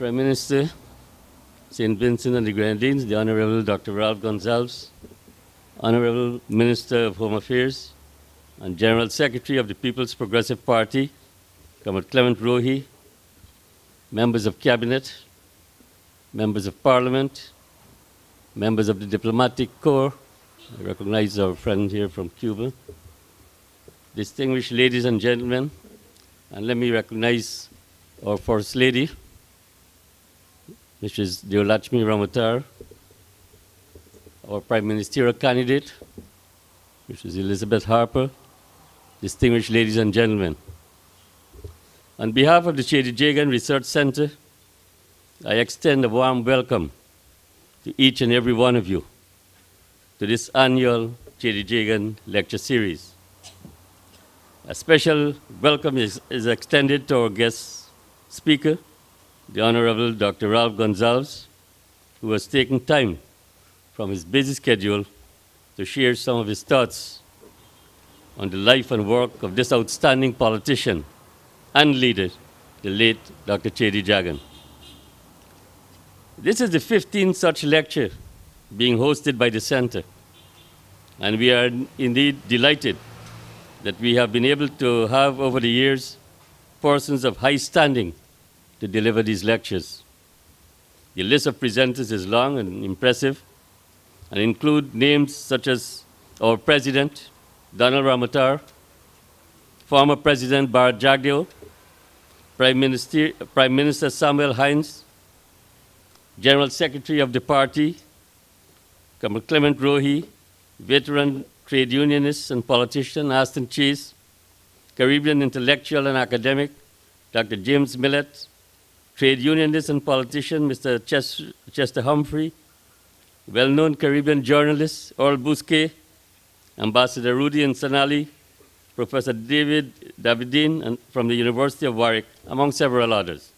Prime Minister, St. Vincent and the Grenadines, the Honorable Dr. Ralph Gonsalves, Honorable Minister of Home Affairs and General Secretary of the People's Progressive Party, Comrade Clement Rohi, members of Cabinet, members of Parliament, members of the Diplomatic Corps, I recognize our friend here from Cuba, distinguished ladies and gentlemen, and let me recognize our First Lady, Mrs. Deolachmi Ramatar, our Prime Ministerial candidate, Mrs. Elizabeth Harper, distinguished ladies and gentlemen. On behalf of the Cheddi Jagan Research Center, I extend a warm welcome to each and every one of you to this annual Cheddi Jagan Lecture Series. A special welcome is extended to our guest speaker, the Honorable Dr. Ralph Gonsalves, who has taken time from his busy schedule to share some of his thoughts on the life and work of this outstanding politician and leader, the late Dr. Cheddi Jagan. This is the 15th such lecture being hosted by the Center, and we are indeed delighted that we have been able to have over the years persons of high standing to deliver these lectures. The list of presenters is long and impressive and include names such as our President, Donald Ramatar, former President Bharat Jagdeo, Prime Minister Samuel Hines, General Secretary of the party, Comrade Clement Rohi, veteran trade unionist and politician Aston Chase, Caribbean intellectual and academic Dr. James Millett, trade unionist and politician Mr. Chester Humphrey, well-known Caribbean journalist Earl Bousquet, Ambassador Rudy Nsanali, Professor David Davidine from the University of Warwick, among several others.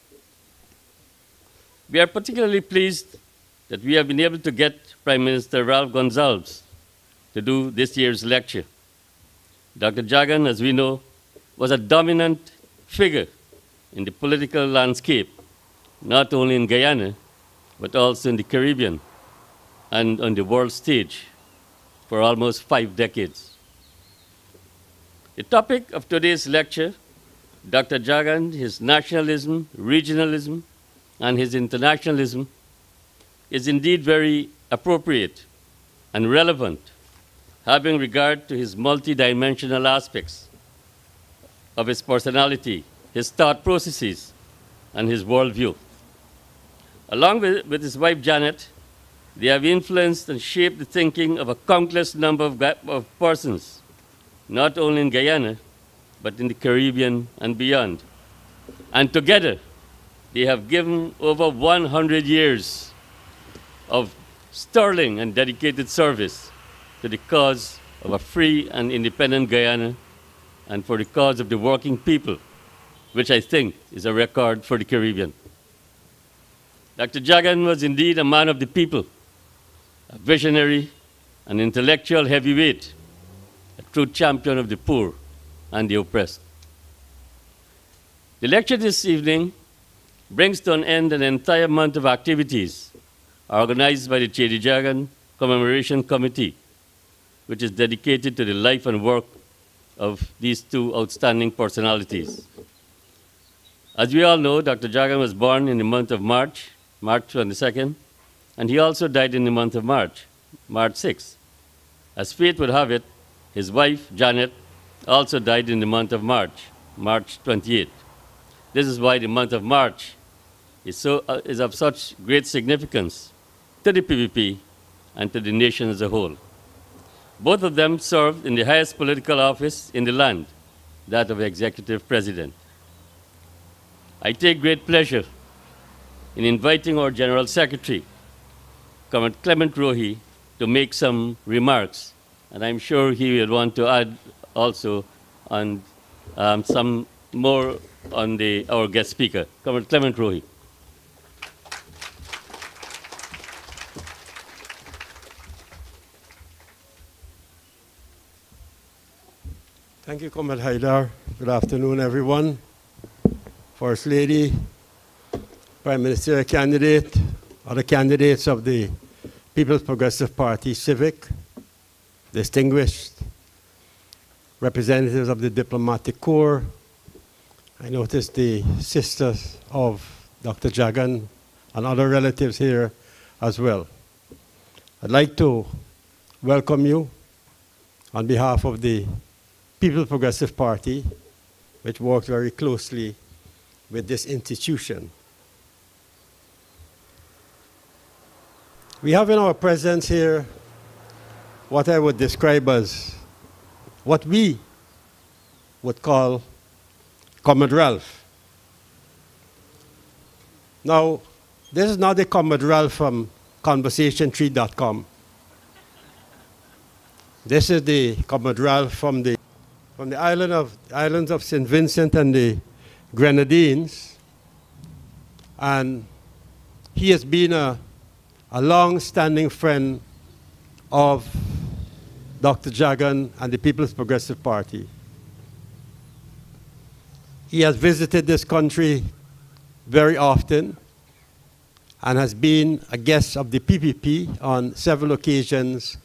We are particularly pleased that we have been able to get Prime Minister Ralph Gonsalves to do this year's lecture. Dr. Jagan, as we know, was a dominant figure in the political landscape, not only in Guyana, but also in the Caribbean and on the world stage for almost 5 decades. The topic of today's lecture, Dr. Jagan, his nationalism, regionalism, and his internationalism, is indeed very appropriate and relevant, having regard to his multidimensional aspects of his personality, his thought processes, and his worldview. Along with his wife Janet, they have influenced and shaped the thinking of a countless number of persons, not only in Guyana, but in the Caribbean and beyond. And together, they have given over 100 years of sterling and dedicated service to the cause of a free and independent Guyana and for the cause of the working people, which I think is a record for the Caribbean. Dr. Jagan was indeed a man of the people, a visionary, an intellectual heavyweight, a true champion of the poor and the oppressed. The lecture this evening brings to an end an entire month of activities organized by the Cheddi Jagan Commemoration Committee, which is dedicated to the life and work of these two outstanding personalities. As we all know, Dr. Jagan was born in the month of March 22nd, and he also died in the month of March 6th. As fate would have it, his wife, Janet, also died in the month of March 28th. This is why the month of March is of such great significance to the PPP and to the nation as a whole. Both of them served in the highest political office in the land, that of Executive President. I take great pleasure in inviting our General Secretary, Comrade Clement Rohi, to make some remarks, and I'm sure he will want to add also on some more on our guest speaker, Comrade Clement Rohi. Thank you, Comrade Haidar. Good afternoon, everyone. First Lady, Prime Minister candidate, other candidates of the People's Progressive Party, Civic, distinguished representatives of the Diplomatic Corps. I noticed the sisters of Dr. Jagan and other relatives here as well. I'd like to welcome you on behalf of the People's Progressive Party, which works very closely with this institution. We have in our presence here what I would describe as what we would call Comrade Ralph. Now, this is not a Comrade Ralph from conversation3.com. This is the Comrade Ralph from the islands of St. Vincent and the Grenadines. And he has been a long-standing friend of Dr. Jagan and the People's Progressive Party. He has visited this country very often and has been a guest of the PPP on several occasions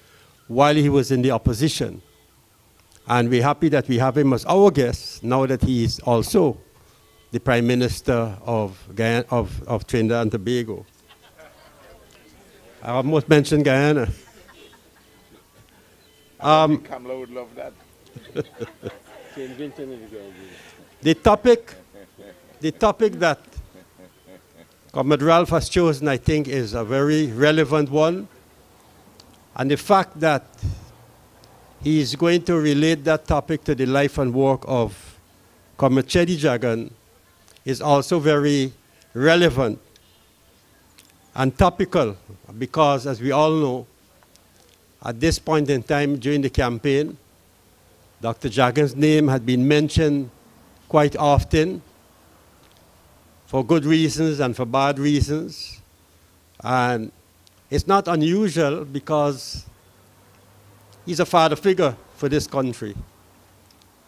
while he was in the opposition. And we're happy that we have him as our guest now that he is also the Prime Minister of Trinidad and Tobago. I almost mentioned Guyana. Kamala would love that. The topic that Comrade Ralph has chosen, I think, is a very relevant one. And the fact that he is going to relate that topic to the life and work of Comrade Cheddi Jagan is also very relevant and topical because, as we all know, at this point in time during the campaign, Dr. Jagan's name had been mentioned quite often for good reasons and for bad reasons. And it's not unusual because he's a father figure for this country.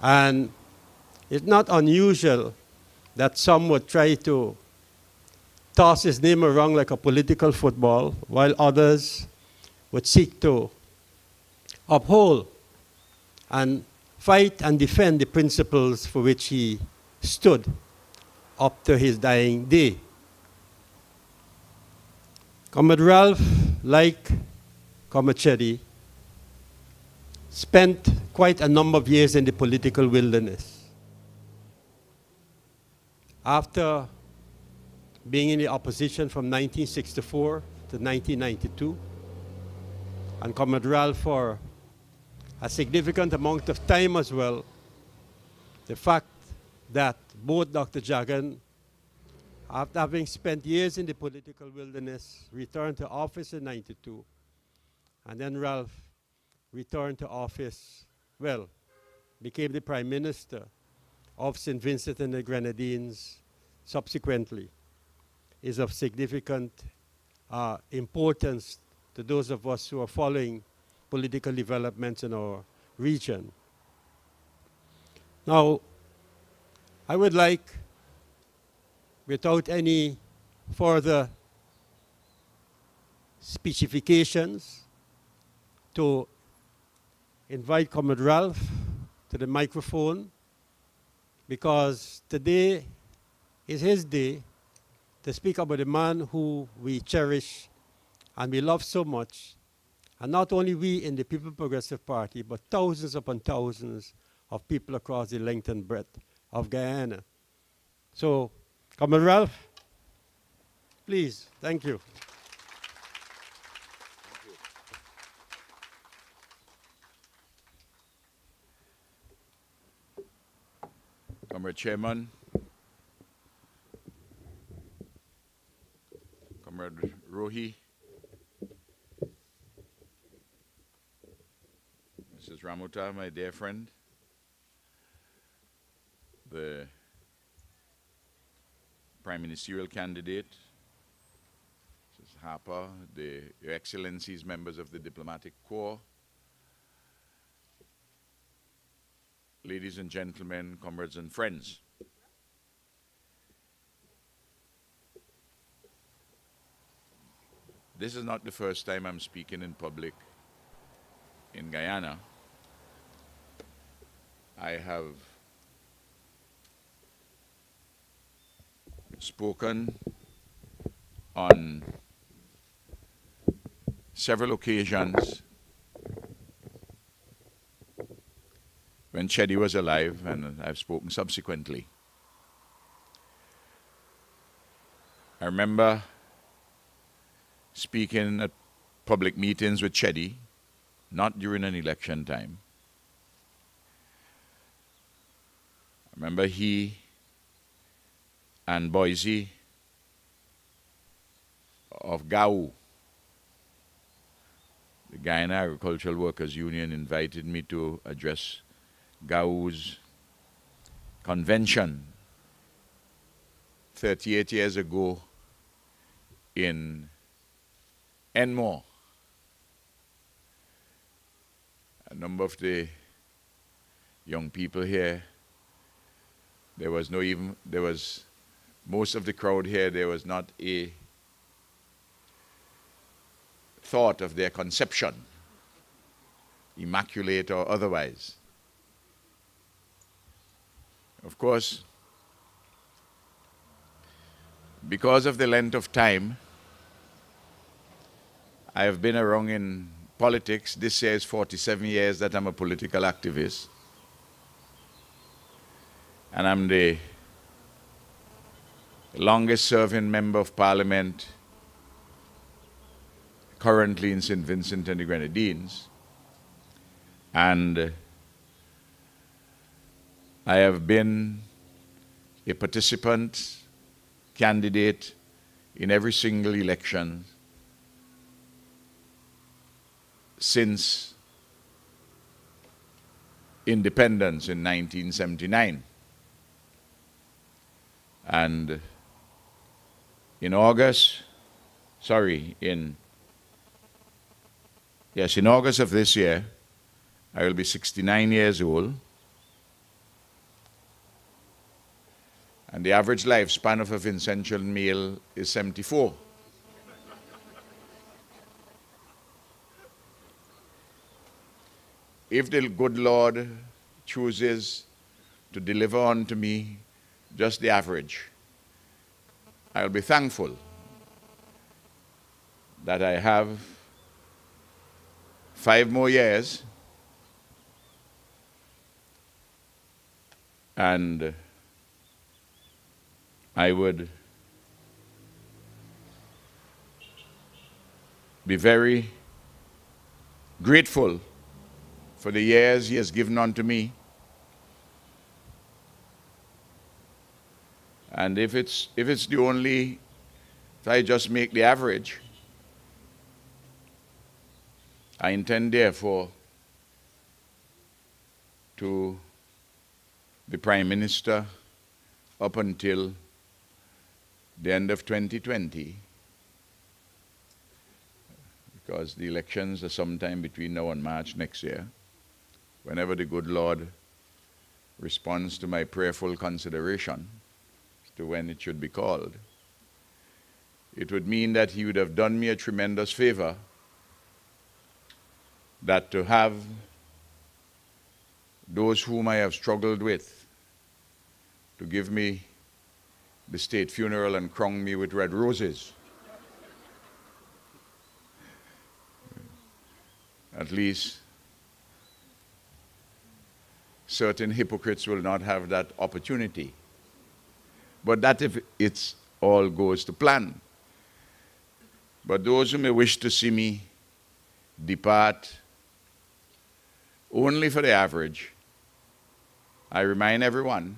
And it's not unusual that some would try to toss his name around like a political football, while others would seek to uphold and fight and defend the principles for which he stood up to his dying day. Comrade Ralph, like Comrade Cheddi, spent quite a number of years in the political wilderness. After being in the opposition from 1964 to 1992, and Comrade Ralph for a significant amount of time as well, the fact that both Dr. Jagan, after having spent years in the political wilderness, returned to office in 92, and then Ralph returned to office, well, became the Prime Minister of St. Vincent and the Grenadines subsequently, is of significant importance to those of us who are following political developments in our region. Now, I would like, without any further specifications, to invite Comrade Ralph to the microphone, because today is his day to speak about a man who we cherish and we love so much. And not only we in the People's Progressive Party, but thousands upon thousands of people across the length and breadth of Guyana. So, Comrade Ralph, please, thank you. Comrade Chairman, Comrade Rohi, Mrs. Ramuta, my dear friend, the Prime Ministerial candidate, Mrs. Harper, Your Excellencies, members of the Diplomatic Corps, ladies and gentlemen, comrades and friends. This is not the first time I'm speaking in public in Guyana. I have spoken on several occasions when Cheddi was alive, and I've spoken subsequently. I remember speaking at public meetings with Cheddi, not during an election time. I remember he and Boise of GAU, the Guyana Agricultural Workers Union, invited me to address GAU's convention 38 years ago in Enmore. A number of the young people here, most of the crowd here, there was not a thought of their conception, immaculate or otherwise. Of course, because of the length of time I have been around in politics, this year is 47 years that I'm a political activist, and I'm the longest serving member of parliament currently in St. Vincent and the Grenadines, and I have been a participant, candidate in every single election since independence in 1979. And in August of this year, I will be 69 years old. And the average lifespan of a Vincentian male is 74. If the good Lord chooses to deliver unto me just the average, I'll be thankful that I have 5 more years and I would be very grateful for the years he has given unto me. And if I just make the average, I intend therefore to be Prime Minister up until the end of 2020, because the elections are sometime between now and March next year. Whenever the good Lord responds to my prayerful consideration as to when it should be called, it would mean that he would have done me a tremendous favor, that to have those whom I have struggled with to give me the state funeral and crown me with red roses. At least certain hypocrites will not have that opportunity. But that if it's all goes to plan. But those who may wish to see me depart only for the average, I remind everyone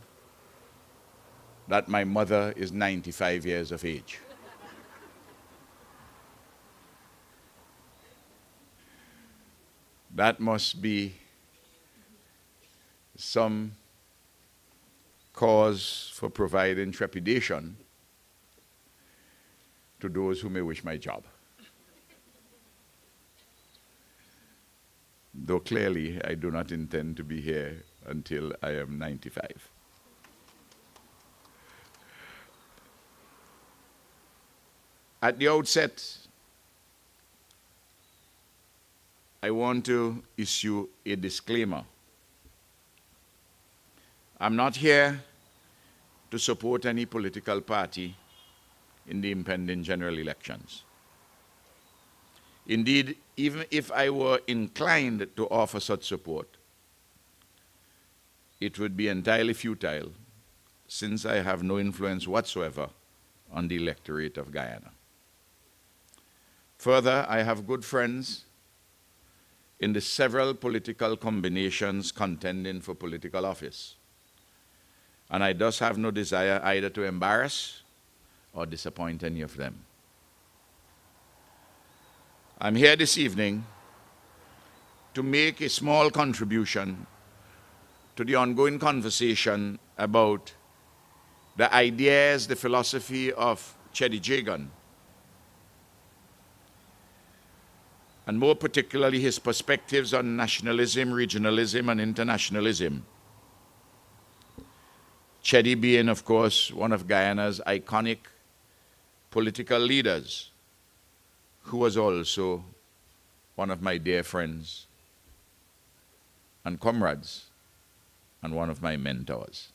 that my mother is 95 years of age. That must be some cause for providing trepidation to those who may wish my job. Though clearly I do not intend to be here until I am 95. At the outset, I want to issue a disclaimer. I'm not here to support any political party in the impending general elections. Indeed, even if I were inclined to offer such support, it would be entirely futile, since I have no influence whatsoever on the electorate of Guyana. Further, I have good friends in the several political combinations contending for political office, and I thus have no desire either to embarrass or disappoint any of them. I'm here this evening to make a small contribution to the ongoing conversation about the ideas, the philosophy of Cheddi Jagan, and more particularly his perspectives on nationalism, regionalism, and internationalism. Cheddi being, of course, one of Guyana's iconic political leaders, who was also one of my dear friends and comrades and one of my mentors.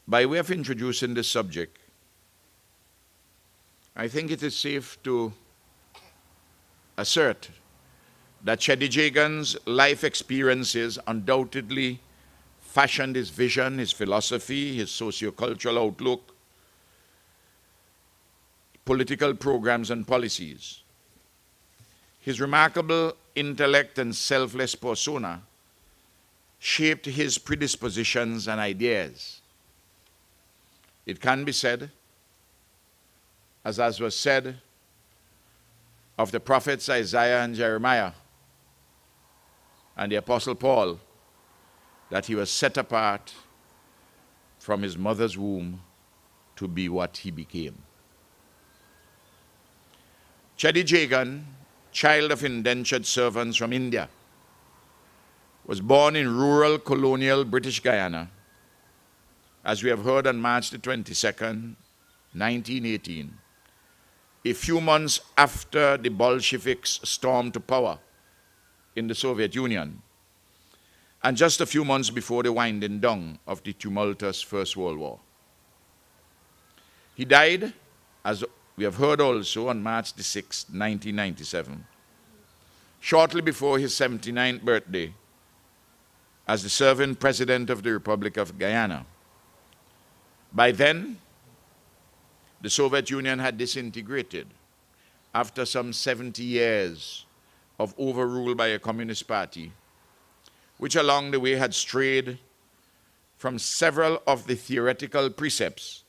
By way of introducing this subject, I think it is safe to assert that Cheddi Jagan's life experiences undoubtedly fashioned his vision, his philosophy, his socio-cultural outlook, political programs and policies. His remarkable intellect and selfless persona shaped his predispositions and ideas. It can be said, as was said of the prophets Isaiah and Jeremiah and the Apostle Paul, that he was set apart from his mother's womb to be what he became. Cheddi Jagan, child of indentured servants from India, was born in rural colonial British Guyana, as we have heard, on March the 22nd, 1918, a few months after the Bolsheviks stormed to power in the Soviet Union, and just a few months before the winding down of the tumultuous First World War. He died, as we have heard also, on March the 6th, 1997, shortly before his 79th birthday, as the serving President of the Republic of Guyana. By then, the Soviet Union had disintegrated after some 70 years of overrule by a communist party, which along the way had strayed from several of the theoretical precepts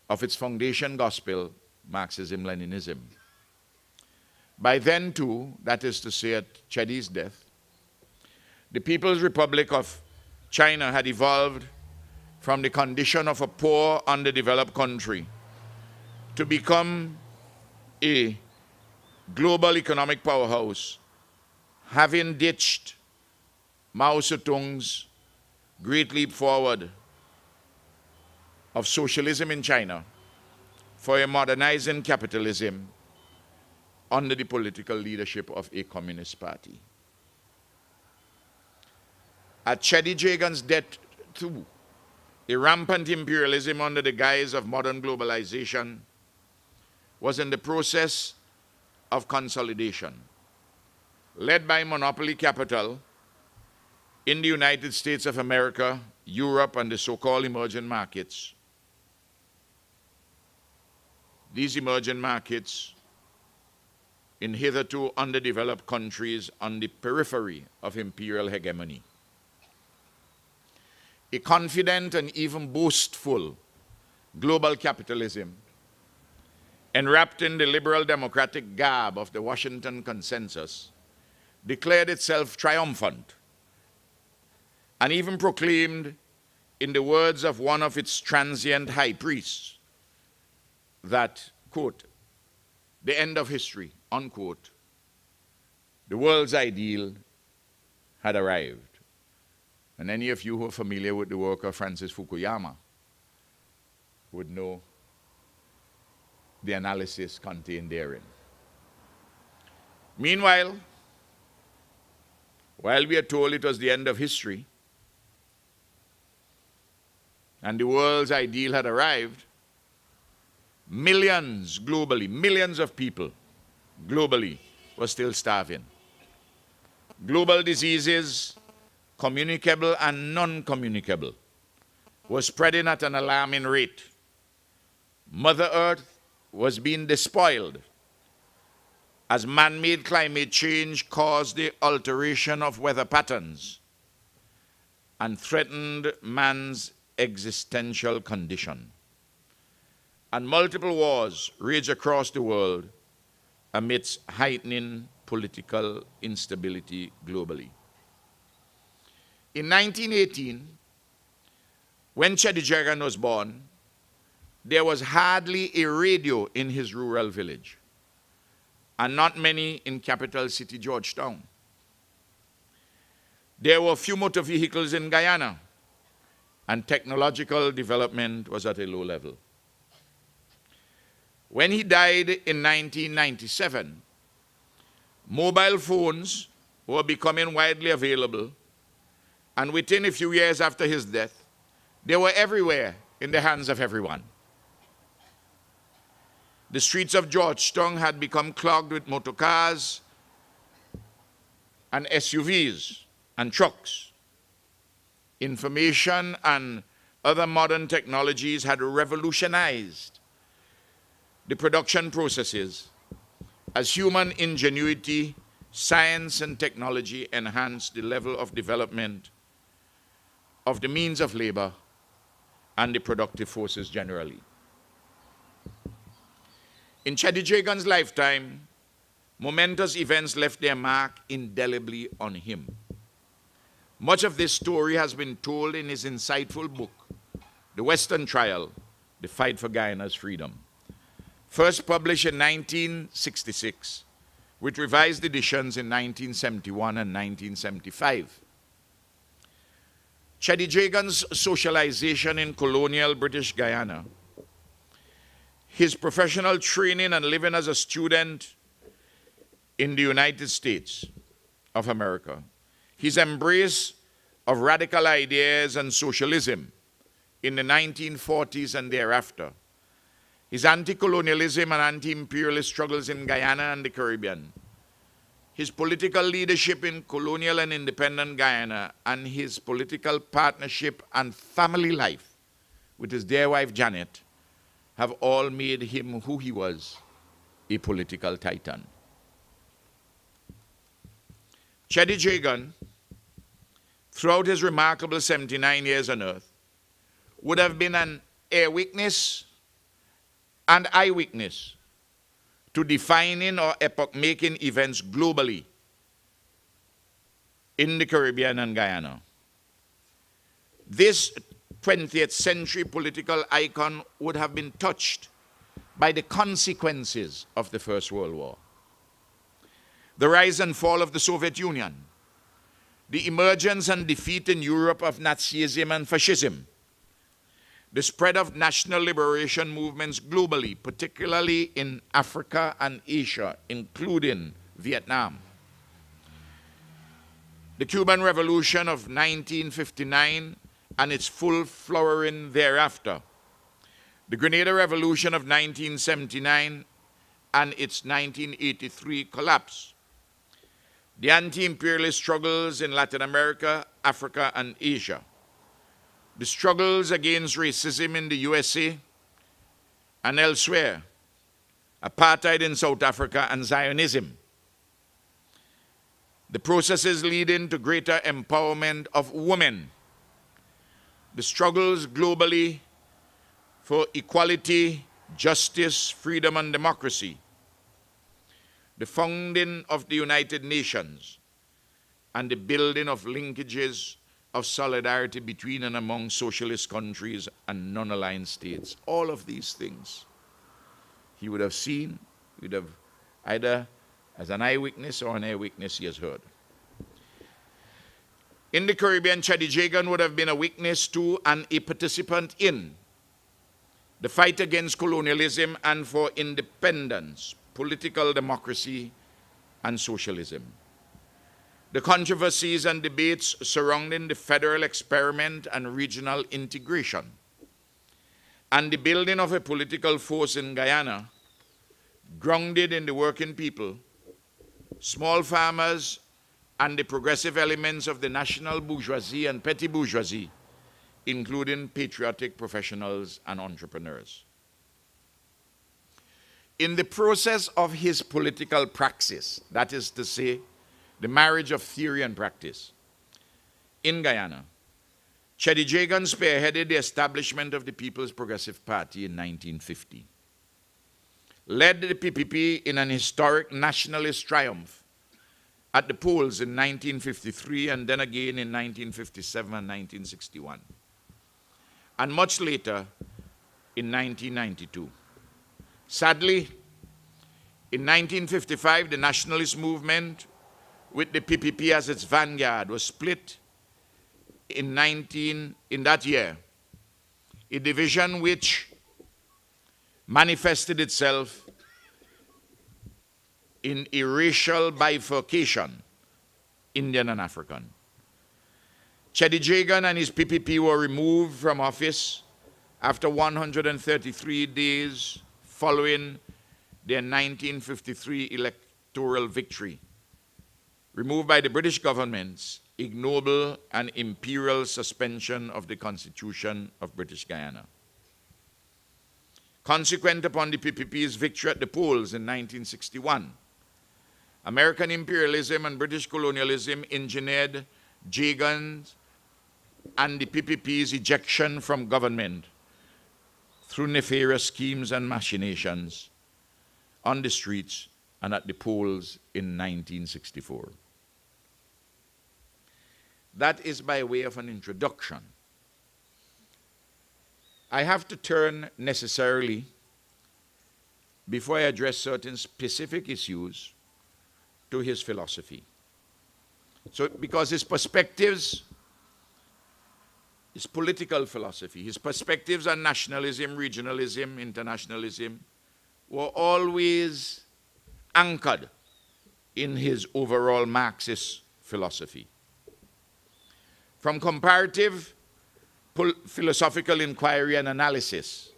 of its foundation gospel, Marxism-Leninism. By then, too, that is to say at Cheddi's death, the People's Republic of China had evolved from the condition of a poor, underdeveloped country to become a global economic powerhouse, having ditched Mao Zedong's great leap forward of socialism in China for a modernizing capitalism under the political leadership of a communist party. At Cheddi Jagan's death, too, a rampant imperialism under the guise of modern globalization was in the process of consolidation, led by monopoly capital in the United States of America, Europe, and the so-called emerging markets. These emerging markets in hitherto underdeveloped countries on the periphery of imperial hegemony. A confident and even boastful global capitalism, enwrapped in the liberal democratic garb of the Washington Consensus, declared itself triumphant and even proclaimed, in the words of one of its transient high priests, that, quote, the end of history, unquote, the world's ideal had arrived. And any of you who are familiar with the work of Francis Fukuyama would know the analysis contained therein. Meanwhile, while we are told it was the end of history and the world's ideal had arrived, millions globally, millions of people globally were still starving. Global diseases, communicable and non-communicable, were spreading at an alarming rate. Mother Earth was being despoiled as man-made climate change caused the alteration of weather patterns and threatened man's existential condition. And multiple wars rage across the world amidst heightening political instability globally. In 1918, when Cheddi Jagan was born, there was hardly a radio in his rural village, and not many in capital city Georgetown. There were few motor vehicles in Guyana, and technological development was at a low level. When he died in 1997, mobile phones were becoming widely available, and within a few years after his death, they were everywhere in the hands of everyone. The streets of Georgetown had become clogged with motorcars and SUVs and trucks. Information and other modern technologies had revolutionized the production processes as human ingenuity, science, and technology enhanced the level of development of the means of labor and the productive forces generally. In Cheddi Jagan's lifetime, momentous events left their mark indelibly on him. Much of this story has been told in his insightful book, The Western Trial, The Fight for Guyana's Freedom, first published in 1966, with revised editions in 1971 and 1975. Cheddi Jagan's socialization in colonial British Guyana, his professional training and living as a student in the United States of America, his embrace of radical ideas and socialism in the 1940s and thereafter, his anti-colonialism and anti-imperialist struggles in Guyana and the Caribbean, his political leadership in colonial and independent Guyana, and his political partnership and family life with his dear wife Janet have all made him who he was, a political titan. Cheddi Jagan, throughout his remarkable 79 years on earth, would have been an eyewitness and eyewitness to defining or epoch-making events globally in the Caribbean and Guyana. This 20th century political icon would have been touched by the consequences of the First World War. The rise and fall of the Soviet Union, the emergence and defeat in Europe of Nazism and fascism, the spread of national liberation movements globally, particularly in Africa and Asia, including Vietnam, the Cuban Revolution of 1959 and its full flowering thereafter, the Grenada Revolution of 1979 and its 1983 collapse, the anti-imperialist struggles in Latin America, Africa, and Asia, the struggles against racism in the USA and elsewhere, apartheid in South Africa, and Zionism, the processes leading to greater empowerment of women, the struggles globally for equality, justice, freedom, and democracy, the founding of the United Nations, and the building of linkages of solidarity between and among socialist countries and non-aligned states. All of these things he would have seen, he would have either as an eyewitness or an eyewitness he has heard. In the Caribbean, Cheddi Jagan would have been a witness to and a participant in the fight against colonialism and for independence, political democracy, and socialism. The controversies and debates surrounding the federal experiment and regional integration, and the building of a political force in Guyana grounded in the working people, small farmers, and the progressive elements of the national bourgeoisie and petty bourgeoisie, including patriotic professionals and entrepreneurs. In the process of his political praxis, that is to say, the marriage of theory and practice, in Guyana, Cheddi Jagan spearheaded the establishment of the People's Progressive Party in 1950, led the PPP in an historic nationalist triumph at the polls in 1953 and then again in 1957 and 1961, and much later in 1992. Sadly, in 1955, the nationalist movement, with the PPP as its vanguard, was split in that year, a division which manifested itself in a racial bifurcation, Indian and African. Cheddi Jagan and his PPP were removed from office after 133 days following their 1953 electoral victory, removed by the British government's ignoble and imperial suspension of the Constitution of British Guyana. Consequent upon the PPP's victory at the polls in 1961, American imperialism and British colonialism engineered Jagan's and the PPP's ejection from government through nefarious schemes and machinations on the streets and at the polls in 1964. That is by way of an introduction. I have to turn necessarily, before I address certain specific issues, to his philosophy. So, because his perspectives, his political philosophy, his perspectives on nationalism, regionalism, internationalism, were always anchored in his overall Marxist philosophy. From comparative philosophical inquiry and analysis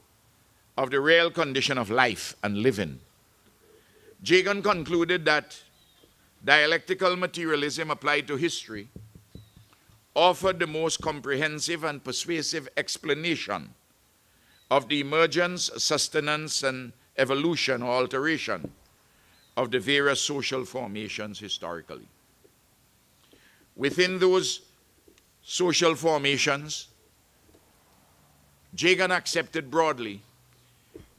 of the real condition of life and living, Jagan concluded that dialectical materialism applied to history offered the most comprehensive and persuasive explanation of the emergence, sustenance, and evolution or alteration of the various social formations historically. Within those social formations, Jagan accepted broadly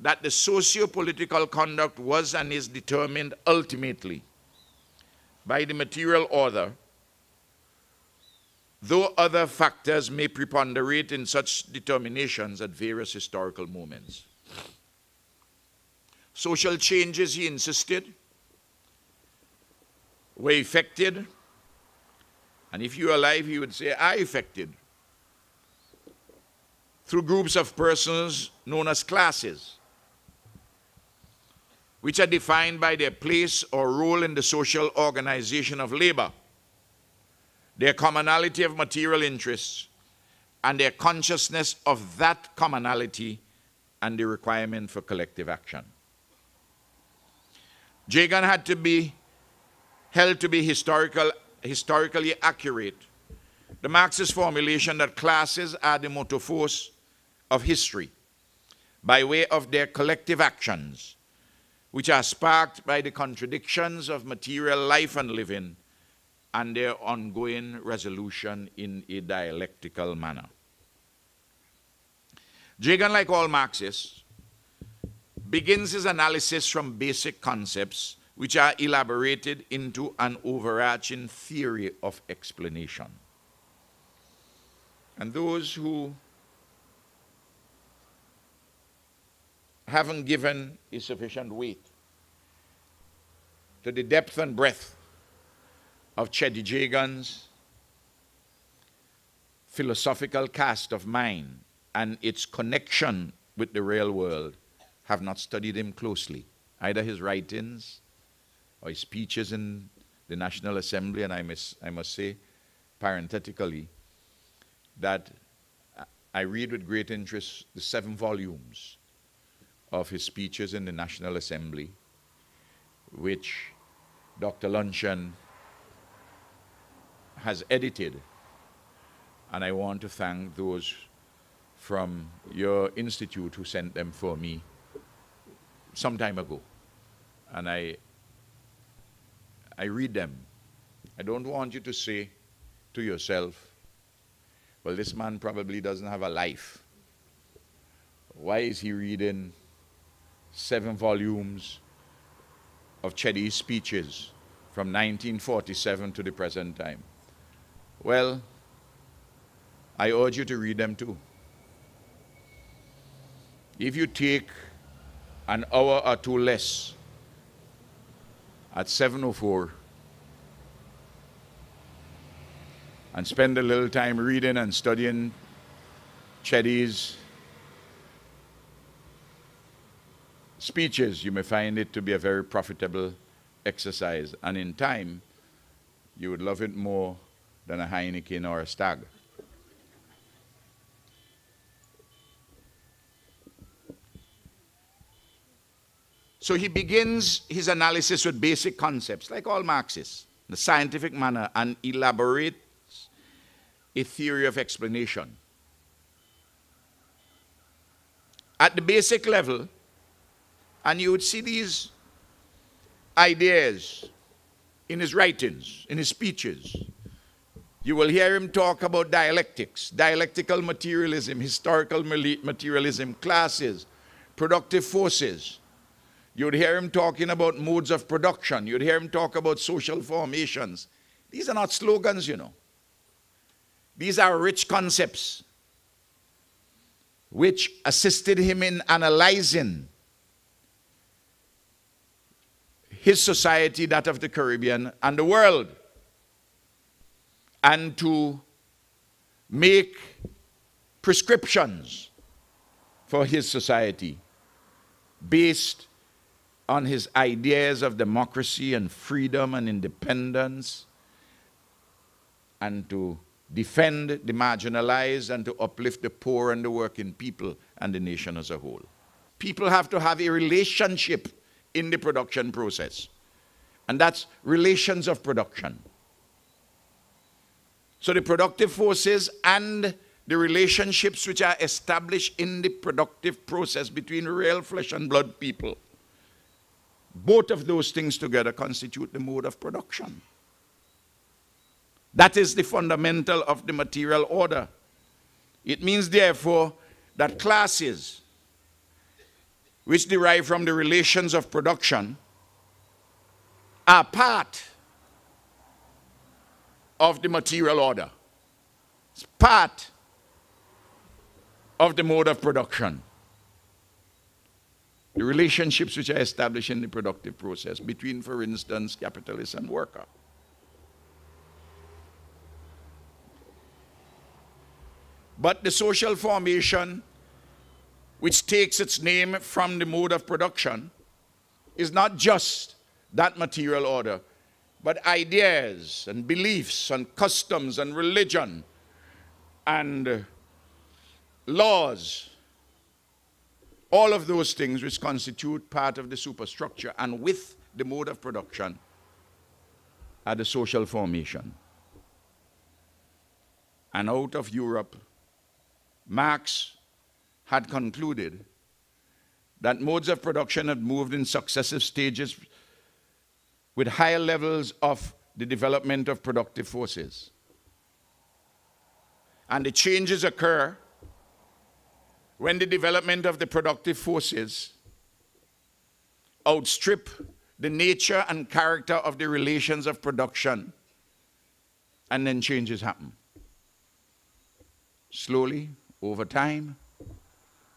that the socio-political conduct was and is determined ultimately by the material order, though other factors may preponderate in such determinations at various historical moments. Social changes, he insisted, were effected, and if you are alive, he would say, are effected, through groups of persons known as classes, which are defined by their place or role in the social organization of labor, their commonality of material interests, and their consciousness of that commonality and the requirement for collective action. Jagan had to be held to be historically accurate. The Marxist formulation that classes are the motor force of history by way of their collective actions, which are sparked by the contradictions of material life and living and their ongoing resolution in a dialectical manner. Jagan, like all Marxists, begins his analysis from basic concepts which are elaborated into an overarching theory of explanation. And those who haven't given a sufficient weight to the depth and breadth of Cheddi Jagan's philosophical cast of mind and its connection with the real world have not studied him closely, either his writings or his speeches in the National Assembly, and I must say, parenthetically, that I read with great interest the 7 volumes of his speeches in the National Assembly, which Dr. Luncheon has edited. And I want to thank those from your institute who sent them for me some time ago. And I read them. I don't want you to say to yourself, well, this man probably doesn't have a life. Why is he reading 7 volumes of Cheddi's speeches from 1947 to the present time? Well, I urge you to read them too. If you take an hour or two less at 7:04 and spend a little time reading and studying Cheddi's speeches, you may find it to be a very profitable exercise. And in time, you would love it more than a Heineken or a Stag. So he begins his analysis with basic concepts, like all Marxists, in a scientific manner, and elaborates a theory of explanation. At the basic level, and you would see these ideas in his writings, in his speeches. You will hear him talk about dialectics, dialectical materialism, historical materialism, classes, productive forces. You'd hear him talking about modes of production. You'd hear him talk about social formations. These are not slogans, you know. These are rich concepts which assisted him in analyzing his society, that of the Caribbean, and the world, and to make prescriptions for his society based on his ideas of democracy and freedom and independence, and to defend the marginalized and to uplift the poor and the working people and the nation as a whole. People have to have a relationship in the production process, and that's relations of production. So the productive forces and the relationships which are established in the productive process between real flesh and blood people, both of those things together constitute the mode of production. That is the fundamental of the material order. It means, therefore, that classes which derive from the relations of production are part of the material order. It's part of the mode of production. The relationships which are established in the productive process between, for instance, capitalist and worker. But the social formation, which takes its name from the mode of production, is not just that material order, but ideas and beliefs and customs and religion and laws. All of those things which constitute part of the superstructure and with the mode of production are the social formation. And out of Europe, Marx had concluded that modes of production had moved in successive stages with higher levels of the development of productive forces. And the changes occur when the development of the productive forces outstrip the nature and character of the relations of production, and then changes happen. Slowly, over time,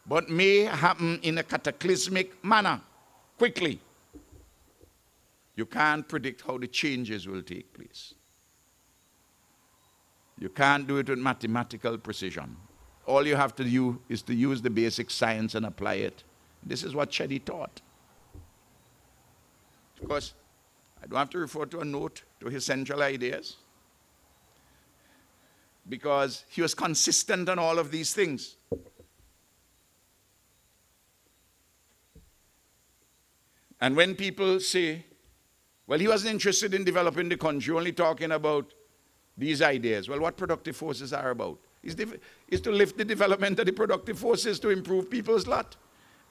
but may happen in a cataclysmic manner, quickly. You can't predict how the changes will take place. You can't do it with mathematical precision. All you have to do is to use the basic science and apply it. This is what Cheddi taught. Of course, I don't have to refer to a note to his central ideas, because he was consistent on all of these things. And when people say, well, he wasn't interested in developing the country, only talking about these ideas. Well, what productive forces are about? Is to lift the development of the productive forces to improve people's lot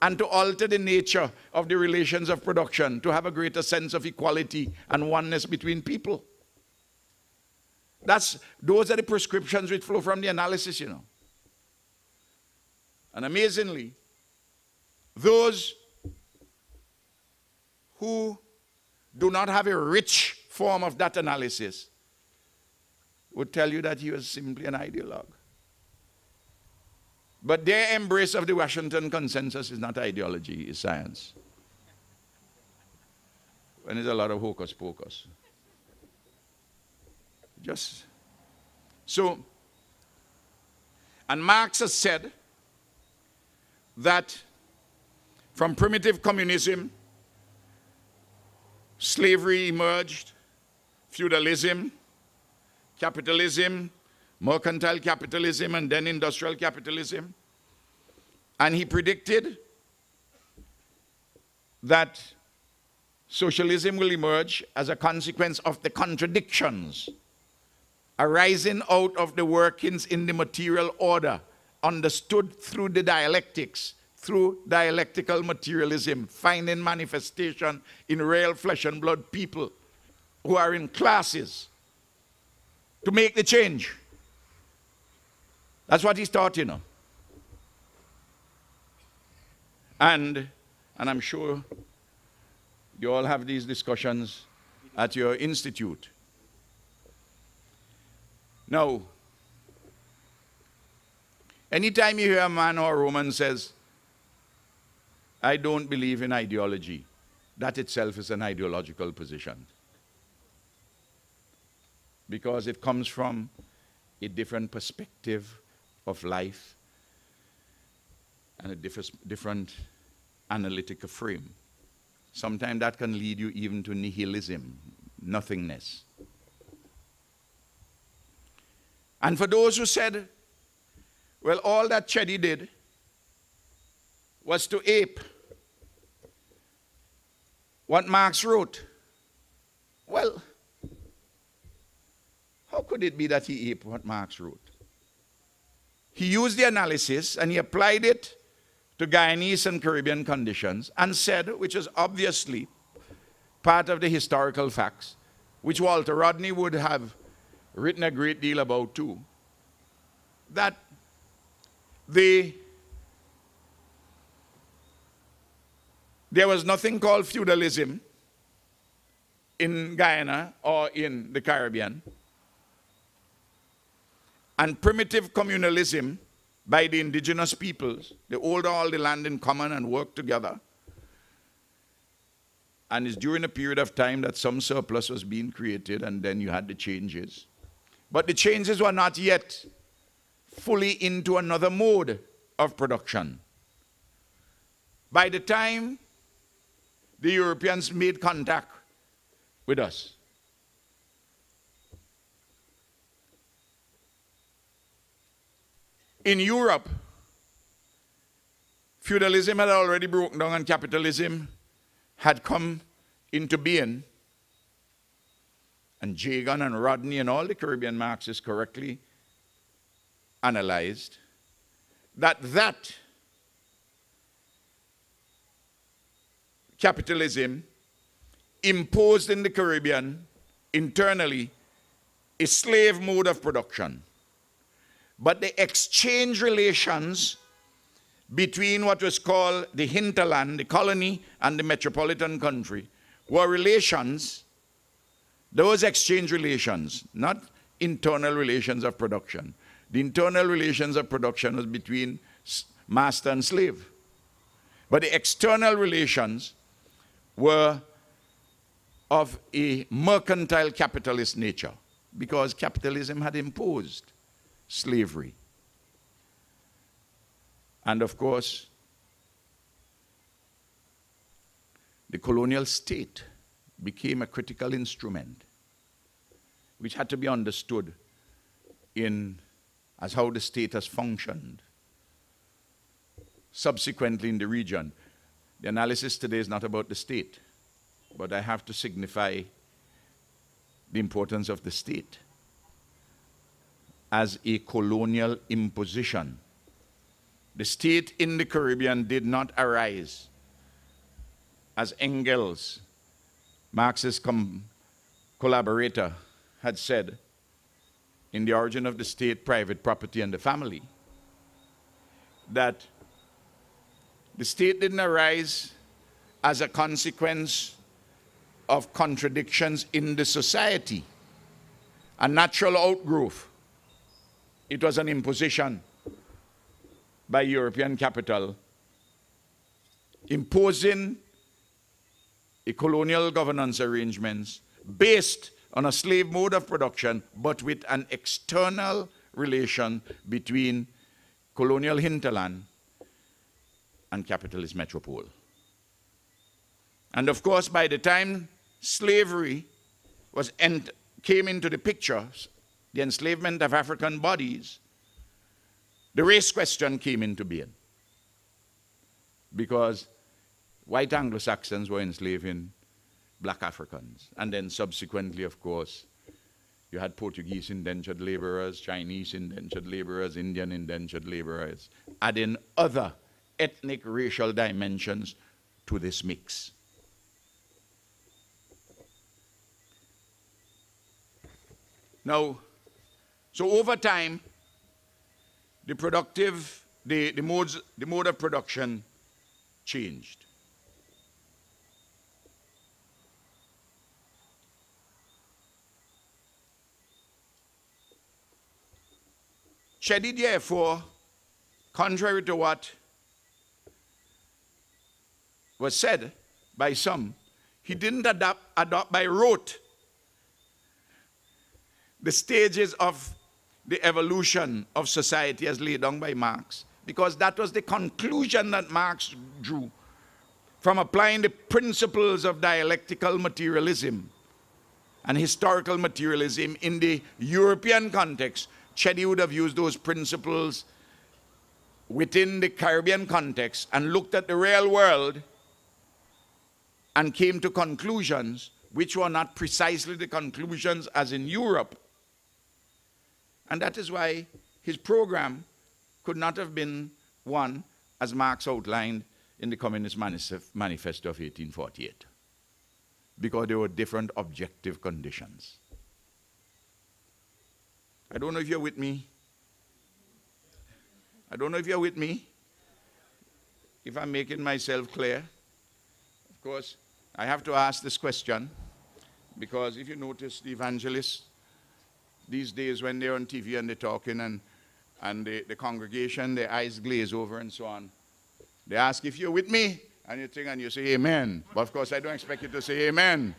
and to alter the nature of the relations of production, to have a greater sense of equality and oneness between people. Those are the prescriptions which flow from the analysis, you know. And amazingly, those who do not have a rich form of that analysis would tell you that he was simply an ideologue. But their embrace of the Washington Consensus is not ideology, it's science. And there's a lot of hocus pocus. And Marx has said that from primitive communism, slavery emerged, feudalism, capitalism, mercantile capitalism, and then industrial capitalism. And he predicted that socialism will emerge as a consequence of the contradictions arising out of the workings in the material order, understood through the dialectics, through dialectical materialism, finding manifestation in real flesh and blood people who are in classes to make the change. That's what he's taught, you know. And I'm sure you all have these discussions at your institute. Now, anytime you hear a man or a woman says, I don't believe in ideology, that itself is an ideological position. Because it comes from a different perspective of life and a different analytical frame. Sometimes that can lead you even to nihilism, nothingness. And for those who said, well, all that Cheddi did was to ape what Marx wrote. Well, how could it be that he aped what Marx wrote? He used the analysis and he applied it to Guyanese and Caribbean conditions and said, which is obviously part of the historical facts, which Walter Rodney would have written a great deal about too, that there was nothing called feudalism in Guyana or in the Caribbean, and primitive communalism by the indigenous peoples. They hold all the land in common and work together. And it's during a period of time that some surplus was being created, and then you had the changes. But the changes were not yet fully into another mode of production. By the time the Europeans made contact with us, in Europe, feudalism had already broken down and capitalism had come into being. And Jagan and Rodney and all the Caribbean Marxists correctly analyzed that capitalism imposed in the Caribbean internally a slave mode of production. But the exchange relations between what was called the hinterland, the colony, and the metropolitan country were relations, those exchange relations, not internal relations of production. The internal relations of production was between master and slave. But the external relations were of a mercantile capitalist nature, because capitalism had imposed slavery. And of course, the colonial state became a critical instrument which had to be understood as how the state has functioned subsequently in the region. The analysis today is not about the state, but I have to signify the importance of the state as a colonial imposition. The state in the Caribbean did not arise, as Engels, Marx's collaborator, had said, in The Origin of the State, Private Property and the Family, that the state didn't arise as a consequence of contradictions in the society, a natural outgrowth. It was an imposition by European capital, imposing a colonial governance arrangements based on a slave mode of production, but with an external relation between colonial hinterland and capitalist metropole. And of course, by the time slavery came into the picture, the enslavement of African bodies, the race question came into being. Because white Anglo-Saxons were enslaving black Africans. And then subsequently, of course, you had Portuguese indentured laborers, Chinese indentured laborers, Indian indentured laborers, adding other ethnic racial dimensions to this mix. Now, so over time, the mode of production changed. Cheddi, therefore, contrary to what was said by some, he didn't adopt by rote the stages of the evolution of society as laid down by Marx, because that was the conclusion that Marx drew from applying the principles of dialectical materialism and historical materialism in the European context. Cheddi would have used those principles within the Caribbean context and looked at the real world and came to conclusions which were not precisely the conclusions as in Europe. And that is why his program could not have been one as Marx outlined in the Communist Manifesto of 1848, because there were different objective conditions. I don't know if you're with me. I don't know if you're with me. If I'm making myself clear. Of course, I have to ask this question, because if you notice the evangelists these days when they're on TV and they're talking and the congregation, their eyes glaze over and so on, they ask if you're with me, and you think and you say amen. But of course, I don't expect you to say amen.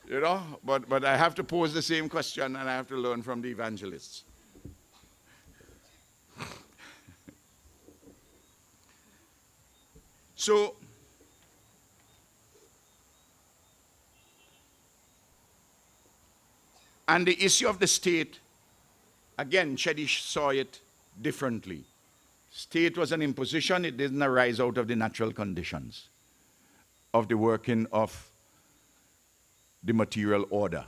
You know, but I have to pose the same question, and I have to learn from the evangelists. So, and the issue of the state, again, Cheddi saw it differently. State was an imposition. It didn't arise out of the natural conditions of the working of the material order.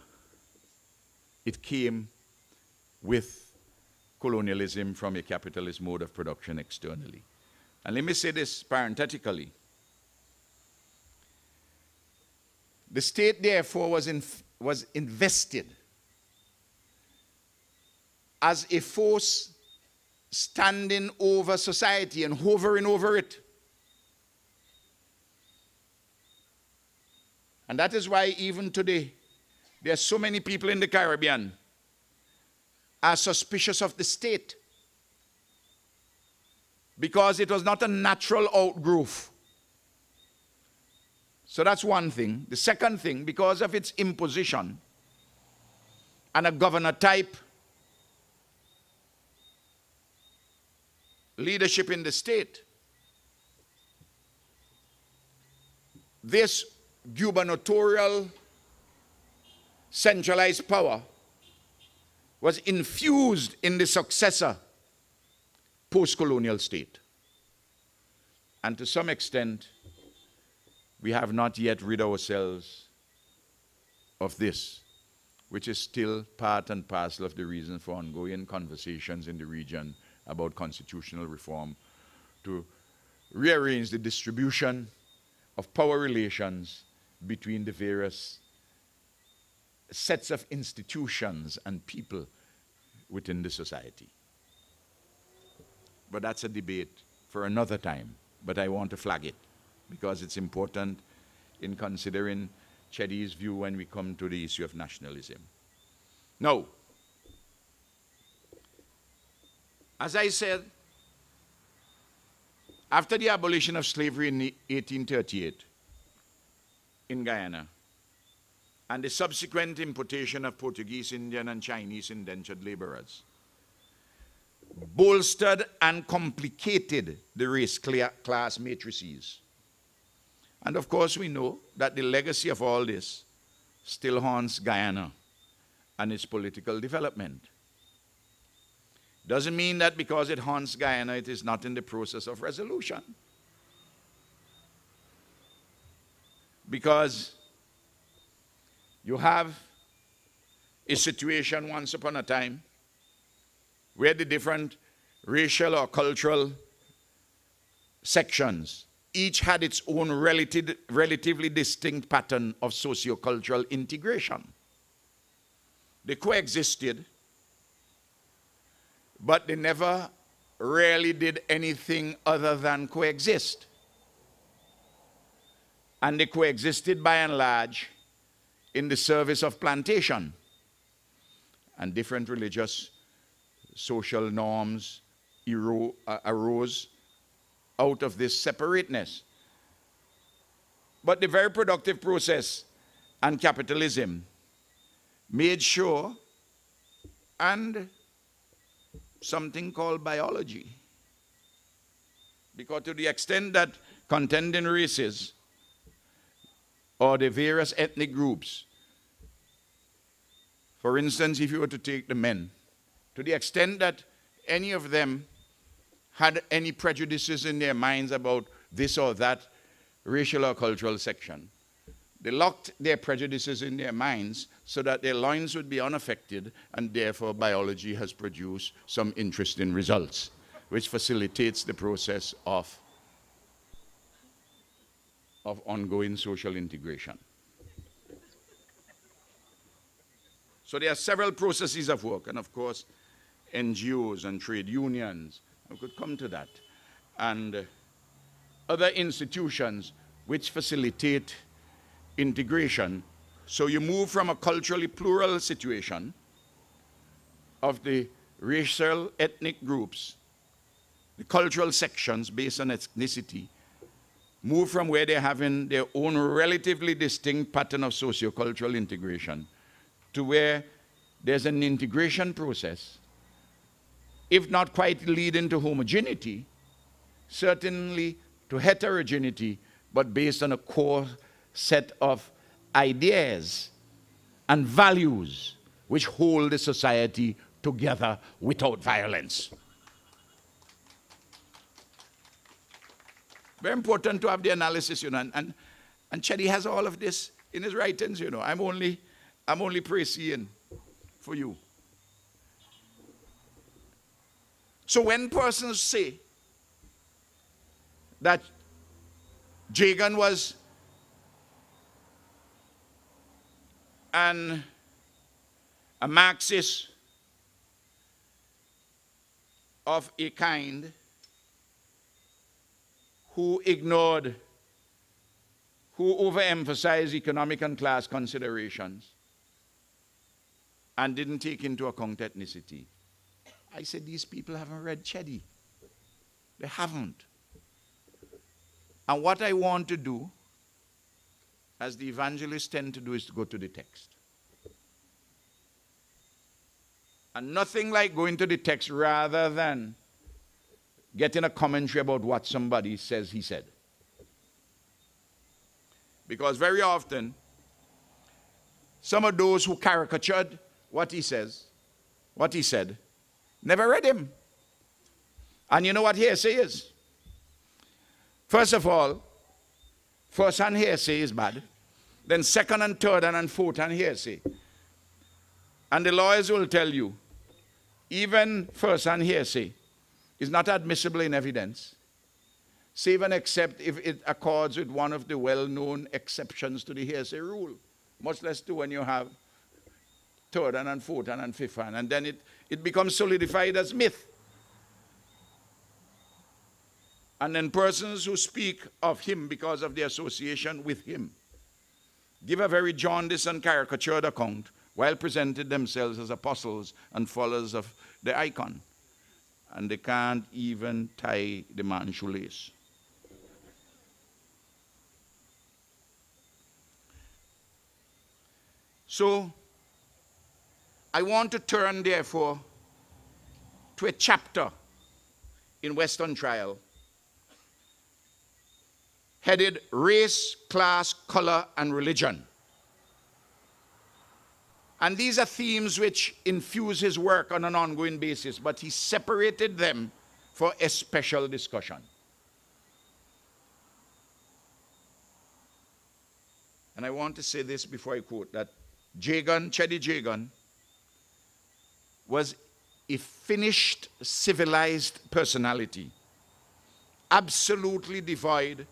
It came with colonialism from a capitalist mode of production externally. And let me say this parenthetically. The state, therefore, was invested as a force standing over society and hovering over it. And that is why even today, there are so many people in the Caribbean are suspicious of the state, because it was not a natural outgrowth. So that's one thing. The second thing, because of its imposition and a governor type leadership in the state, this gubernatorial centralized power was infused in the successor post-colonial state. And to some extent, we have not yet rid ourselves of this, which is still part and parcel of the reason for ongoing conversations in the region about constitutional reform to rearrange the distribution of power relations between the various sets of institutions and people within the society. But that's a debate for another time. But I want to flag it because it's important in considering Cheddi's view when we come to the issue of nationalism. Now, as I said, after the abolition of slavery in 1838 in Guyana, and the subsequent importation of Portuguese, Indian, and Chinese indentured laborers, bolstered and complicated the race class matrices. And of course, we know that the legacy of all this still haunts Guyana and its political development. Doesn't mean that because it haunts Guyana, it is not in the process of resolution. Because you have a situation once upon a time where the different racial or cultural sections each had its own relatively distinct pattern of socio-cultural integration. They coexisted, but they never really did anything other than coexist. And they coexisted by and large in the service of plantation. And different religious, social norms arose out of this separateness. But the very productive process and capitalism made sure, and something called biology, because to the extent that contending races or the various ethnic groups, for instance, if you were to take the men, to the extent that any of them had any prejudices in their minds about this or that racial or cultural section, they locked their prejudices in their minds so that their loins would be unaffected, and therefore biology has produced some interesting results, which facilitates the process of ongoing social integration. So there are several processes of work, and of course, NGOs and trade unions, we could come to that, and other institutions which facilitate integration. So you move from a culturally plural situation of the racial ethnic groups, the cultural sections based on ethnicity, move from where they're having their own relatively distinct pattern of sociocultural integration to where there's an integration process, if not quite leading to homogeneity, certainly to heterogeneity, but based on a core set of ideas and values which hold the society together without violence. Very important to have the analysis, you know, and Cheddi has all of this in his writings, you know. I'm only praising for you. So when persons say that Jagan was a Marxist of a kind who overemphasized economic and class considerations and didn't take into account ethnicity, I said, these people haven't read Cheddi. They haven't. And what I want to do, as the evangelists tend to do, is to go to the text. And nothing like going to the text rather than getting a commentary about what somebody says he said. Because very often, some of those who caricatured what he said, never read him. And you know what hearsay is? First of all, first-hand hearsay is bad. Then second and third and fourth-hand hearsay. And the lawyers will tell you, even first-hand hearsay is not admissible in evidence, save and except if it accords with one of the well-known exceptions to the hearsay rule. Much less to when you have third and fourth and fifth hand, and then it becomes solidified as myth. And then persons who speak of him because of the association with him give a very jaundiced and caricatured account while presenting themselves as apostles and followers of the icon. And they can't even tie the man's shoelace. So, I want to turn, therefore, to a chapter in Western Trial headed Race, Class, Color, and Religion. And these are themes which infuse his work on an ongoing basis, but he separated them for a special discussion. And I want to say this before I quote, that Cheddi Jagan was a finished, civilized personality, absolutely devoid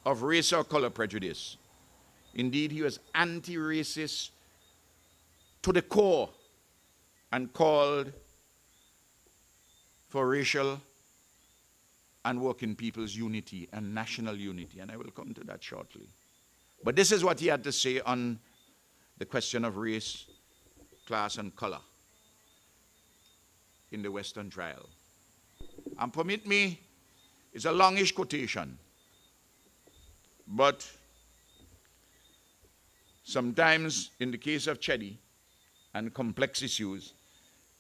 of race or color prejudice. Indeed, he was anti-racist to the core and called for racial and working people's unity and national unity, and I will come to that shortly. But this is what he had to say on the question of race, class, and color in the Western Trial. And permit me, it's a longish quotation, but sometimes in the case of Cheddi and complex issues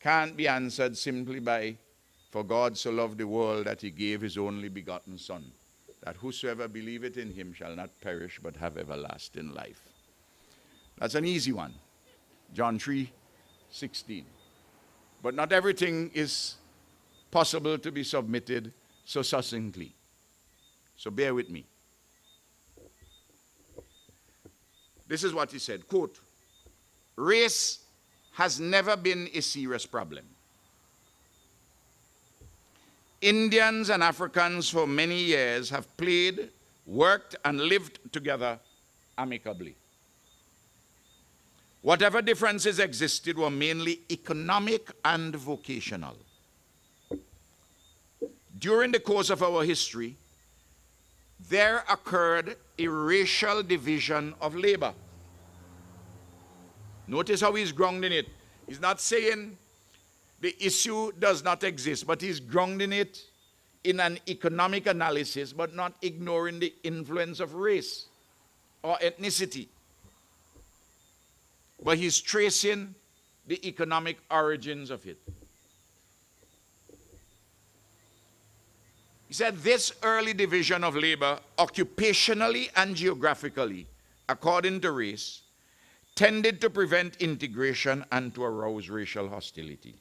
can't be answered simply by, for God so loved the world that he gave his only begotten Son, that whosoever believeth in him shall not perish but have everlasting life. That's an easy one, John 3:16. But not everything is possible to be submitted so succinctly. So bear with me. This is what he said, quote, "Race has never been a serious problem. Indians and Africans for many years have played, worked, and lived together amicably. Whatever differences existed were mainly economic and vocational. During the course of our history, there occurred a racial division of labor." Notice how he's grounding it. He's not saying the issue does not exist, but he's grounding it in an economic analysis, but not ignoring the influence of race or ethnicity. But he's tracing the economic origins of it. He said this early division of labor, occupationally and geographically, according to race, tended to prevent integration and to arouse racial hostility.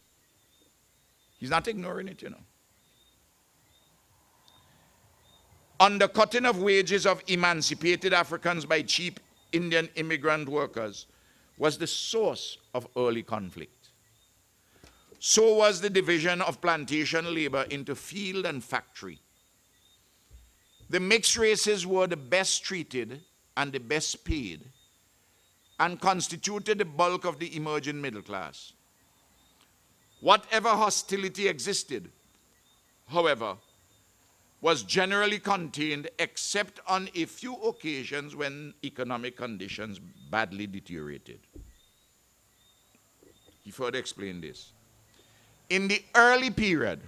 He's not ignoring it, you know. Undercutting of wages of emancipated Africans by cheap Indian immigrant workers was the source of early conflict. So was the division of plantation labor into field and factory. The mixed races were the best treated and the best paid, and constituted the bulk of the emerging middle class. Whatever hostility existed, however, was generally contained except on a few occasions when economic conditions badly deteriorated. He further explained this. In the early period,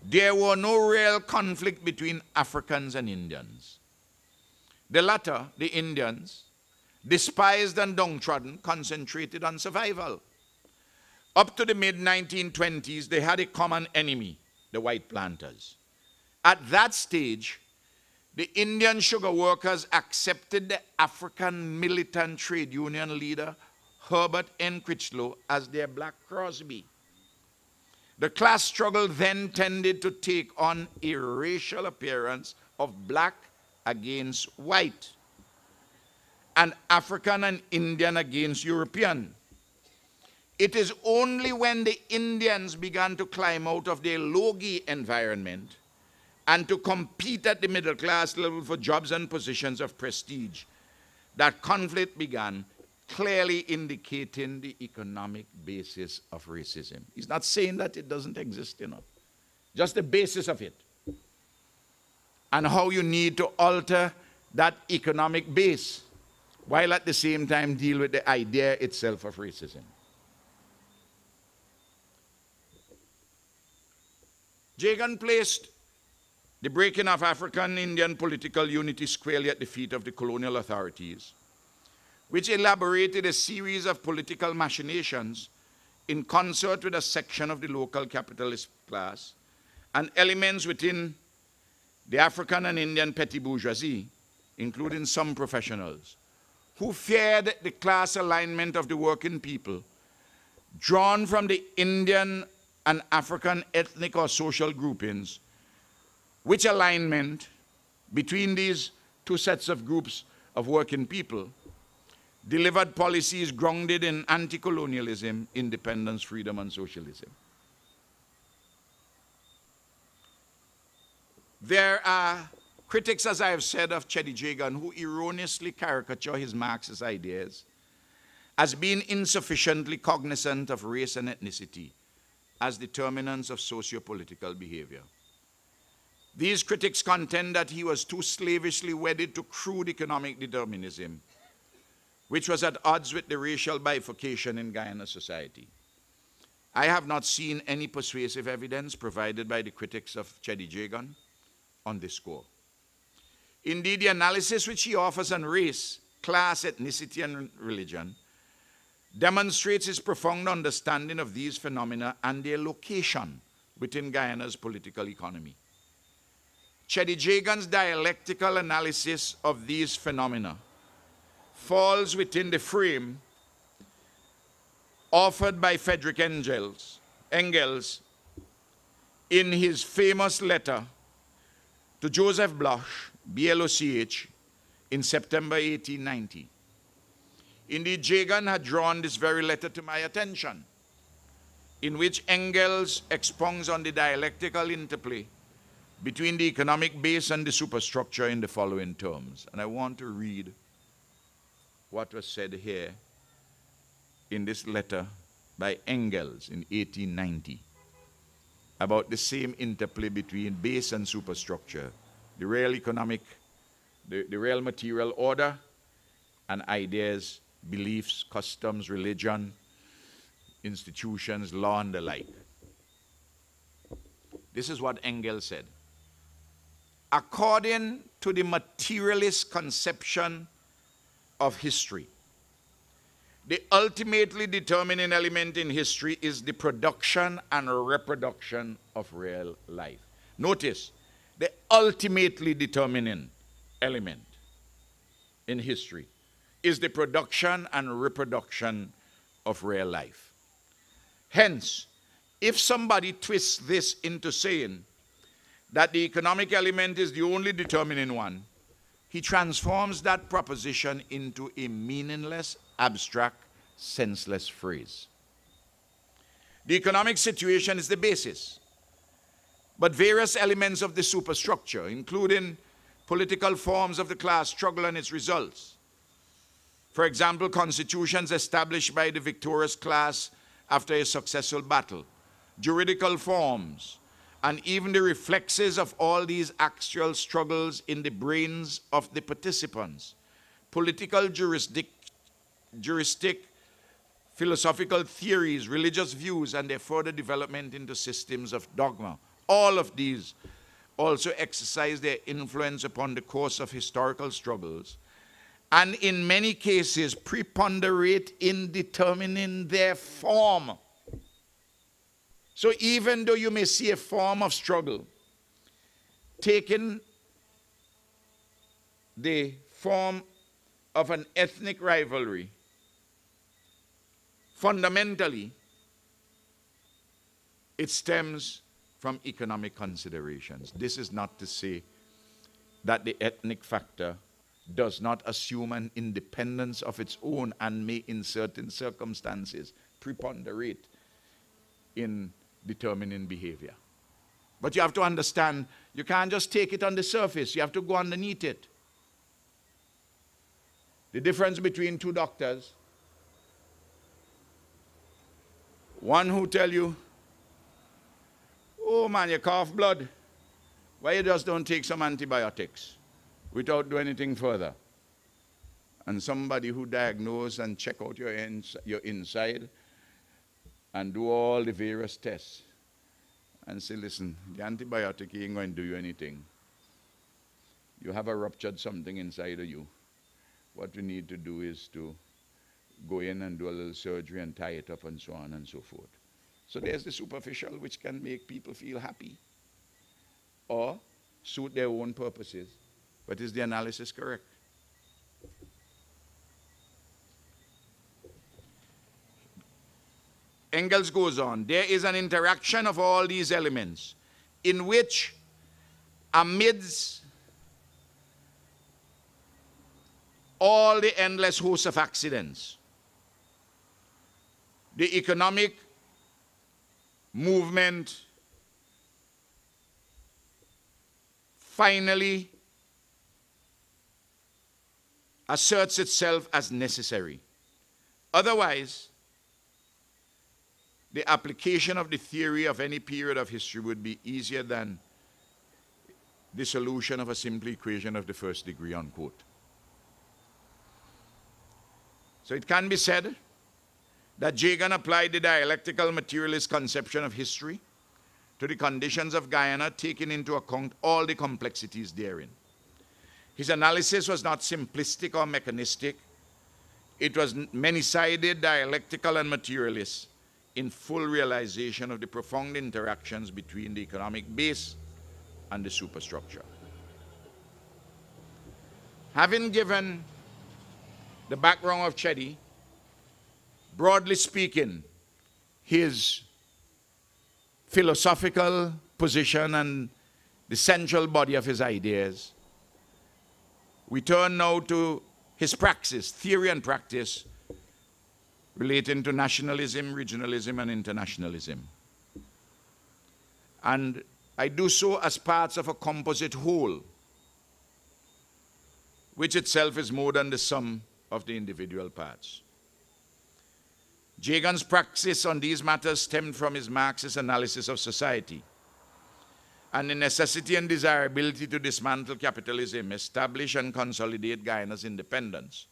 there were no real conflict between Africans and Indians. The latter, the Indians, despised and downtrodden, concentrated on survival. Up to the mid-1920s, they had a common enemy, the white planters. At that stage, the Indian sugar workers accepted the African militant trade union leader Herbert N. Critchlow as their Black Crosby. The class struggle then tended to take on a racial appearance of black against white, and African and Indian against European. It is only when the Indians began to climb out of their logie environment and to compete at the middle class level for jobs and positions of prestige that conflict began, clearly indicating the economic basis of racism. He's not saying that it doesn't exist, just the basis of it. And how you need to alter that economic base while at the same time deal with the idea itself of racism. Jagan placed the breaking of African-Indian political unity squarely at the feet of the colonial authorities, which elaborated a series of political machinations in concert with a section of the local capitalist class and elements within the African and Indian petty bourgeoisie, including some professionals, who feared the class alignment of the working people, drawn from the Indian and African ethnic or social groupings, which alignment between these two sets of groups of working people delivered policies grounded in anti-colonialism, independence, freedom, and socialism. There are critics, as I have said, of Cheddi Jagan who erroneously caricature his Marxist ideas as being insufficiently cognizant of race and ethnicity as determinants of socio-political behavior. These critics contend that he was too slavishly wedded to crude economic determinism, which was at odds with the racial bifurcation in Guyana society. I have not seen any persuasive evidence provided by the critics of Cheddi Jagan on this score. Indeed, the analysis which he offers on race, class, ethnicity, and religion demonstrates his profound understanding of these phenomena and their location within Guyana's political economy. Cheddi Jagan's dialectical analysis of these phenomena falls within the frame offered by Friedrich Engels in his famous letter to Joseph Bloch, BLOCH, in September 1890. Indeed, Jagan had drawn this very letter to my attention, in which Engels expounds on the dialectical interplay between the economic base and the superstructure in the following terms. And I want to read what was said here in this letter by Engels in 1890 about the same interplay between base and superstructure, the real economic, the real material order, and ideas, beliefs, customs, religion, institutions, law, and the like. This is what Engels said. According to the materialist conception of history, the ultimately determining element in history is the production and reproduction of real life. Notice, the ultimately determining element in history is the production and reproduction of real life. Hence, if somebody twists this into saying that the economic element is the only determining one, he transforms that proposition into a meaningless, abstract, senseless phrase. The economic situation is the basis, but various elements of the superstructure, including political forms of the class struggle and its results, for example, constitutions established by the victorious class after a successful battle, juridical forms, and even the reflexes of all these actual struggles in the brains of the participants, political juristic, philosophical theories, religious views, and their further development into systems of dogma. All of these also exercise their influence upon the course of historical struggles, and in many cases preponderate in determining their form. So even though you may see a form of struggle taking the form of an ethnic rivalry, fundamentally, it stems from economic considerations. This is not to say that the ethnic factor does not assume an independence of its own and may, in certain circumstances, preponderate in determining behavior. But you have to understand, you can't just take it on the surface. You have to go underneath it. The difference between two doctors, one who tell you, oh man, you cough blood, why you just don't take some antibiotics without doing anything further? And somebody who diagnose and check out your inside and do all the various tests and say, listen, the antibiotic ain't going to do you anything. You have a ruptured something inside of you. What we need to do is to go in and do a little surgery and tie it up and so on and so forth. So there's the superficial, which can make people feel happy or suit their own purposes. But is the analysis correct? Engels goes on, there is an interaction of all these elements in which, amidst all the endless host of accidents, the economic movement finally asserts itself as necessary. Otherwise, the application of the theory of any period of history would be easier than the solution of a simple equation of the first degree, unquote. So it can be said that Jagan applied the dialectical materialist conception of history to the conditions of Guyana, taking into account all the complexities therein. His analysis was not simplistic or mechanistic. It was many-sided, dialectical, and materialist, in full realization of the profound interactions between the economic base and the superstructure. Having given the background of Cheddi, broadly speaking, his philosophical position and the central body of his ideas, we turn now to his praxis, theory and practice, relating to nationalism, regionalism, and internationalism. And I do so as parts of a composite whole, which itself is more than the sum of the individual parts. Jagan's praxis on these matters stemmed from his Marxist analysis of society and the necessity and desirability to dismantle capitalism, establish and consolidate Guyana's independence,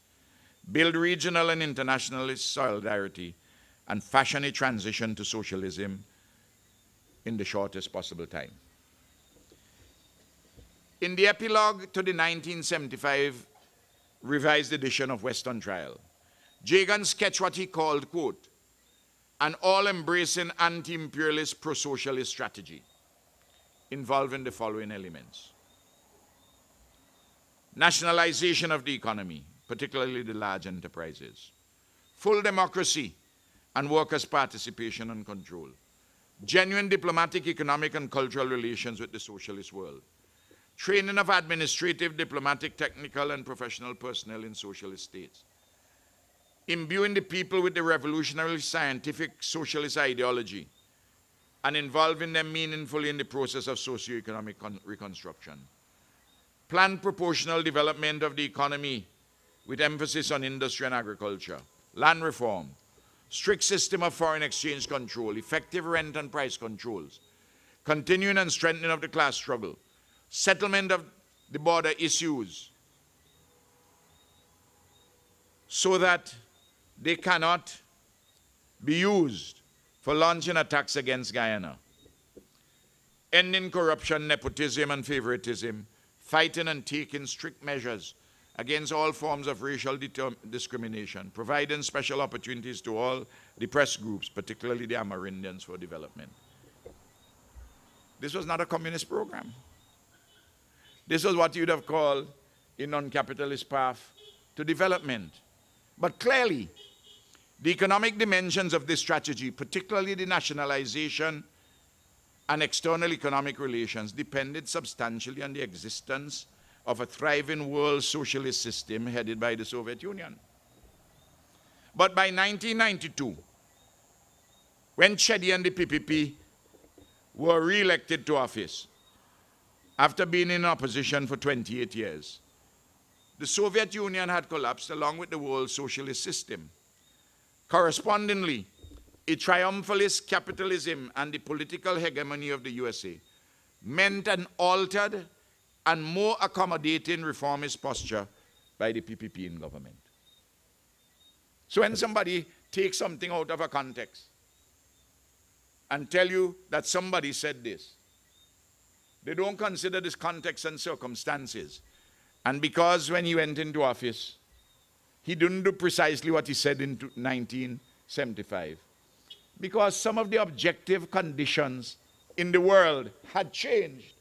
build regional and international solidarity, and fashion a transition to socialism in the shortest possible time. In the epilogue to the 1975 revised edition of Western Trial, Jagan sketched what he called, quote, an all-embracing anti-imperialist pro-socialist strategy involving the following elements: nationalization of the economy, particularly the large enterprises, full democracy and workers' participation and control, genuine diplomatic, economic, and cultural relations with the socialist world, training of administrative, diplomatic, technical, and professional personnel in socialist states, imbuing the people with the revolutionary scientific socialist ideology, and involving them meaningfully in the process of socio-economic reconstruction, planned proportional development of the economy with emphasis on industry and agriculture, land reform, strict system of foreign exchange control, effective rent and price controls, continuing and strengthening of the class struggle, settlement of the border issues so that they cannot be used for launching attacks against Guyana, ending corruption, nepotism, and favoritism, fighting and taking strict measures against all forms of racial discrimination, providing special opportunities to all depressed groups, particularly the Amerindians, for development. This was not a communist program. This was what you'd have called a non-capitalist path to development. But clearly, the economic dimensions of this strategy, particularly the nationalization and external economic relations, depended substantially on the existence of a thriving world socialist system headed by the Soviet Union. But by 1992, when Cheddi and the PPP were re-elected to office, after being in opposition for 28 years, the Soviet Union had collapsed along with the world socialist system. Correspondingly, a triumphalist capitalism and the political hegemony of the USA meant an altered and more accommodating reformist posture by the PPP in government. So when somebody takes something out of a context and tell you that somebody said this, they don't consider this context and circumstances. And because when he went into office, he didn't do precisely what he said in 1975, because some of the objective conditions in the world had changed.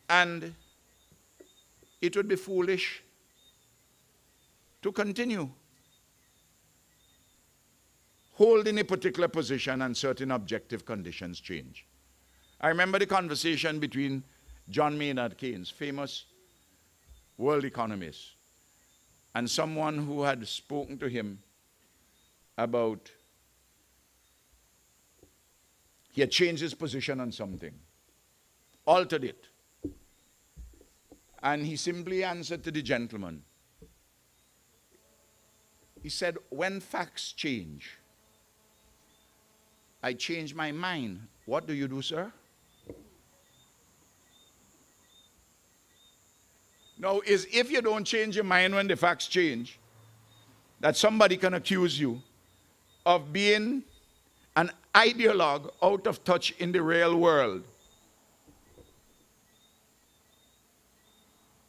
And it would be foolish to continue holding a particular position and certain objective conditions change. I remember the conversation between John Maynard Keynes, famous world economist, and someone who had spoken to him about, he had changed his position on something, altered it. And he simply answered to the gentleman. He said, when facts change, I change my mind. What do you do, sir? Now, is if you don't change your mind when the facts change, that somebody can accuse you of being an ideologue out of touch in the real world.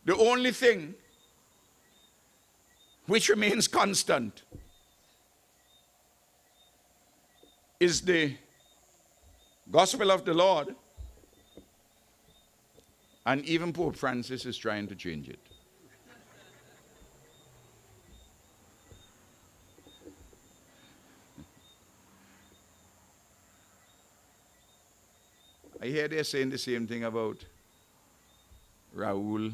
The only thing which remains constant is the gospel of the Lord, and even Pope Francis is trying to change it. I hear they're saying the same thing about Raul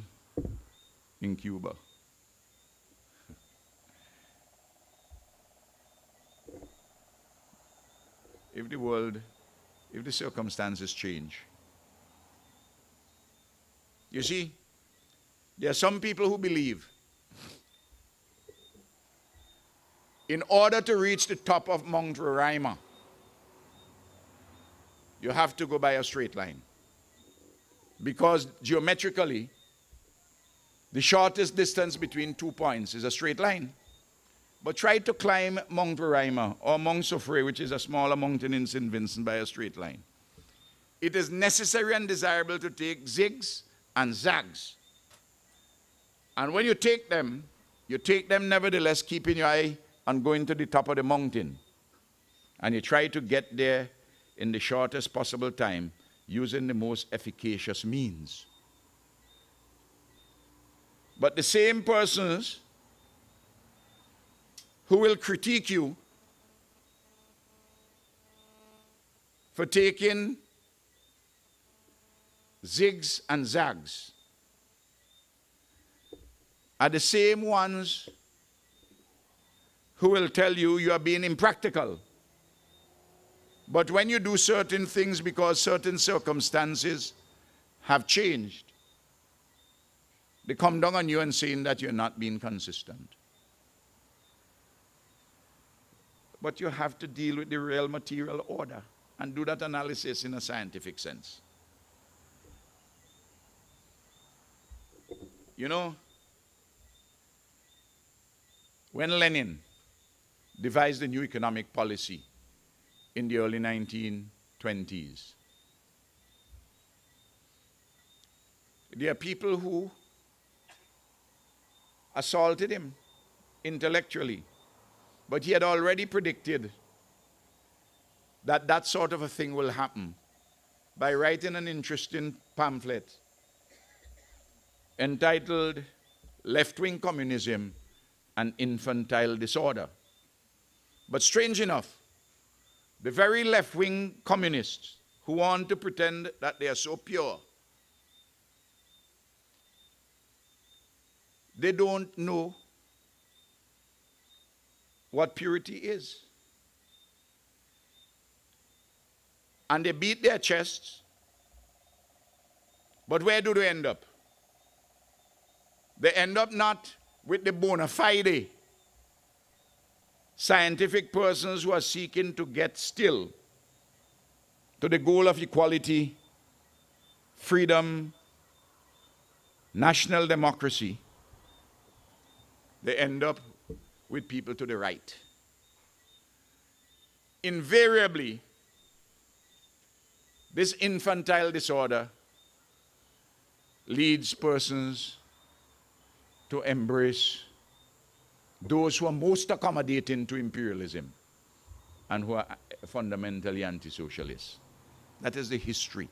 in Cuba. If the world, if the circumstances change. You see, there are some people who believe in order to reach the top of Mount Roraima, you have to go by a straight line. Because geometrically, the shortest distance between 2 points is a straight line. But try to climb Mount Roraima or Mount Soufrière, which is a smaller mountain in St. Vincent, by a straight line. It is necessary and desirable to take zigs and zags. And when you take them nevertheless keeping your eye on going to the top of the mountain. And you try to get there in the shortest possible time using the most efficacious means. But the same persons who will critique you for taking zigs and zags are the same ones who will tell you you are being impractical. But when you do certain things because certain circumstances have changed, they come down on you and saying that you're not being consistent. But you have to deal with the real material order and do that analysis in a scientific sense. You know, when Lenin devised the new economic policy in the early 1920s, there are people who assaulted him intellectually, but he had already predicted that that sort of a thing will happen by writing an interesting pamphlet entitled Left-Wing Communism and Infantile Disorder. But strange enough, the very left-wing communists who want to pretend that they are so pure, they don't know what purity is. And they beat their chests, but where do they end up? They end up not with the bona fide scientific persons who are seeking to get still to the goal of equality, freedom, national democracy. They end up with people to the right. Invariably, this infantile disorder leads persons to embrace those who are most accommodating to imperialism and who are fundamentally anti-socialist. That is the history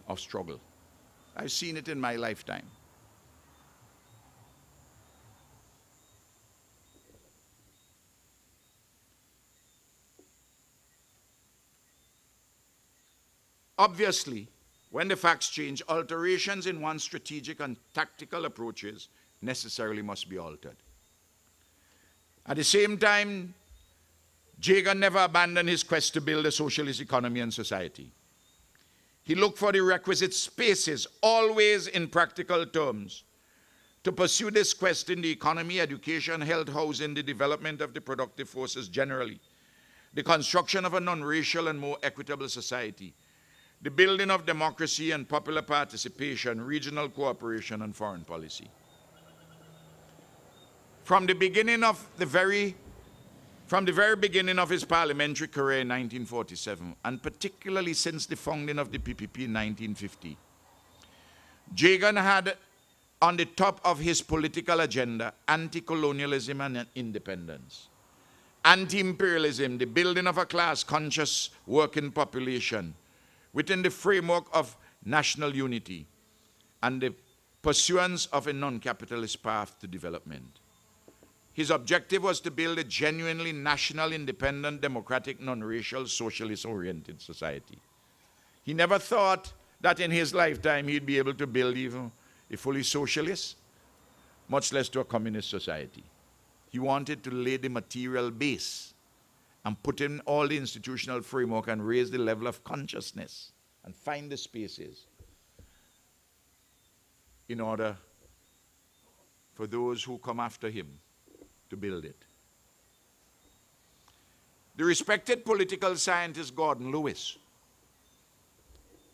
of struggle. I've seen it in my lifetime. Obviously, when the facts change, alterations in one's strategic and tactical approaches necessarily must be altered. At the same time, Jagan never abandoned his quest to build a socialist economy and society. He looked for the requisite spaces, always in practical terms, to pursue this quest in the economy, education, health, housing, the development of the productive forces generally, the construction of a non-racial and more equitable society, the building of democracy and popular participation, regional cooperation, and foreign policy. From the very beginning of his parliamentary career in 1947, and particularly since the founding of the PPP in 1950, Jagan had on the top of his political agenda anti-colonialism and independence, anti-imperialism, the building of a class-conscious working population within the framework of national unity, and the pursuance of a non-capitalist path to development. His objective was to build a genuinely national, independent, democratic, non-racial, socialist-oriented society. He never thought that in his lifetime he'd be able to build even a fully socialist, much less to a communist society. He wanted to lay the material base and put in all the institutional framework and raise the level of consciousness and find the spaces in order for those who come after him to build it. The respected political scientist Gordon Lewis,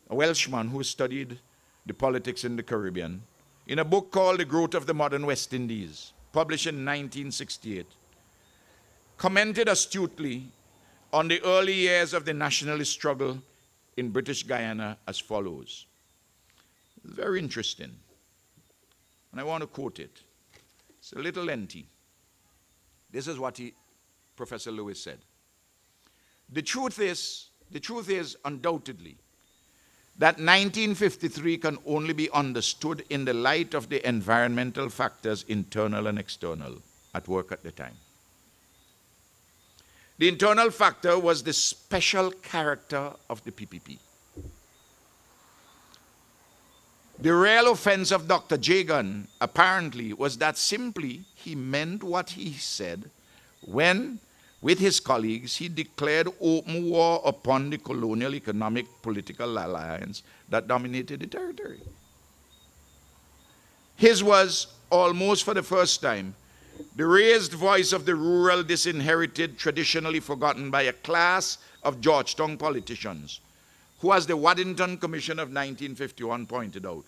a Welshman who studied the politics in the Caribbean, in a book called The Growth of the Modern West Indies, published in 1968, commented astutely on the early years of the nationalist struggle in British Guyana as follows. It's very interesting, and I want to quote it. It's a little lengthy. This is what Professor Lewis said. The truth is undoubtedly that 1953 can only be understood in the light of the environmental factors, internal and external, at work at the time. The internal factor was the special character of the PPP. The real offense of Dr. Jagan, apparently, was that simply he meant what he said when, with his colleagues, he declared open war upon the colonial economic political alliance that dominated the territory. His was, almost for the first time, the raised voice of the rural, disinherited, traditionally forgotten by a class of Georgetown politicians, who, as the Waddington Commission of 1951 pointed out,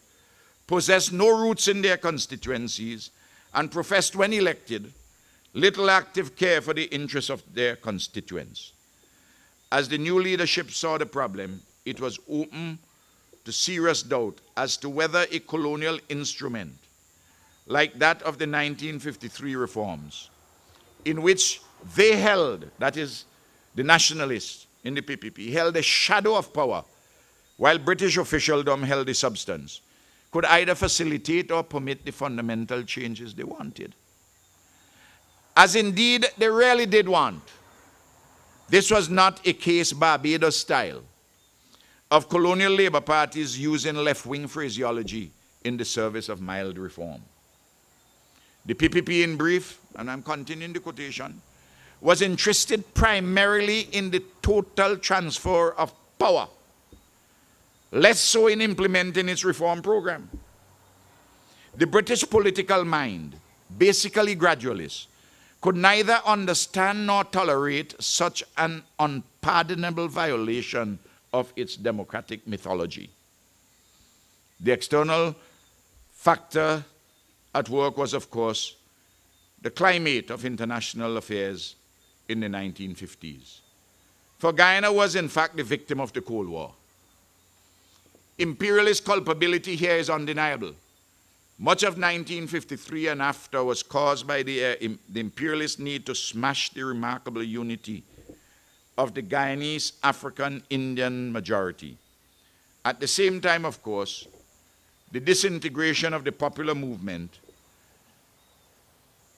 possessed no roots in their constituencies and professed, when elected, little active care for the interests of their constituents. As the new leadership saw the problem, it was open to serious doubt as to whether a colonial instrument like that of the 1953 reforms, in which they held, that is, the nationalists in the PPP, held a shadow of power, while British officialdom held the substance, could either facilitate or permit the fundamental changes they wanted. As indeed they really did want. This was not a case Barbados style of colonial labor parties using left-wing phraseology in the service of mild reform. The PPP in brief, and I'm continuing the quotation, was interested primarily in the total transfer of power, less so in implementing its reform program. The British political mind, basically gradualist, could neither understand nor tolerate such an unpardonable violation of its democratic mythology. The external factor at work was, of course, the climate of international affairs in the 1950s. For Guyana was, in fact, the victim of the Cold War. Imperialist culpability here is undeniable. Much of 1953 and after was caused by the imperialist need to smash the remarkable unity of the Guyanese African-Indian majority. At the same time, of course, the disintegration of the popular movement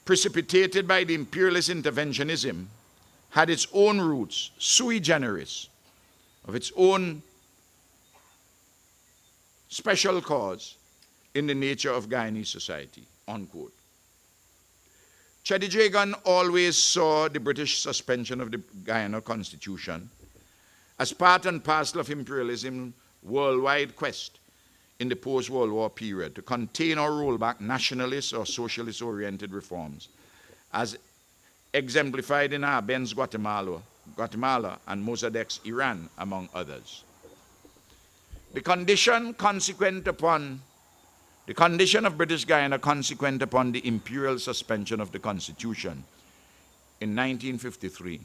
precipitated by the imperialist interventionism had its own roots, sui generis, of its own special cause in the nature of Guyanese society, unquote. Cheddi Jagan always saw the British suspension of the Guyana Constitution as part and parcel of imperialism's worldwide quest in the post-World War period to contain or roll back nationalist or socialist-oriented reforms, as exemplified in Arbenz, Guatemala, and Mossadegh's Iran, among others. The condition of British Guyana consequent upon the imperial suspension of the Constitution in 1953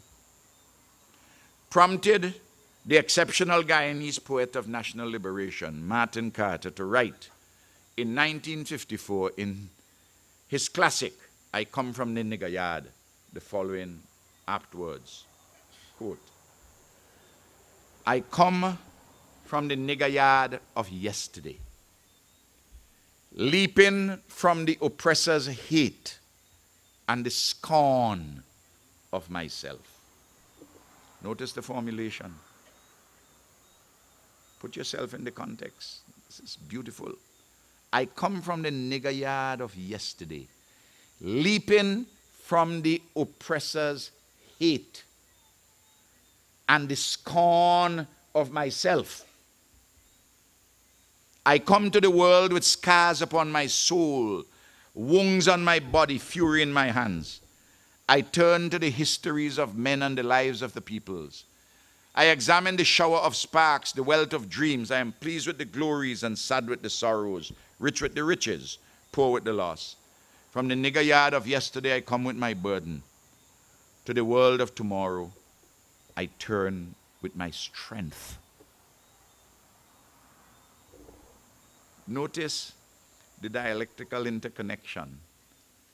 prompted the exceptional Guyanese poet of national liberation, Martin Carter, to write in 1954 in his classic, I Come From the Nigger Yard, the following apt words, quote, I come from the nigger yard of yesterday, leaping from the oppressor's hate and the scorn of myself. Notice the formulation. Put yourself in the context. This is beautiful. I come from the nigger yard of yesterday, leaping from the oppressor's hate and the scorn of myself. I come to the world with scars upon my soul, wounds on my body, fury in my hands. I turn to the histories of men and the lives of the peoples. I examine the shower of sparks, the wealth of dreams. I am pleased with the glories and sad with the sorrows, rich with the riches, poor with the loss. From the nigger yard of yesterday, I come with my burden. To the world of tomorrow, I turn with my strength. Notice the dialectical interconnection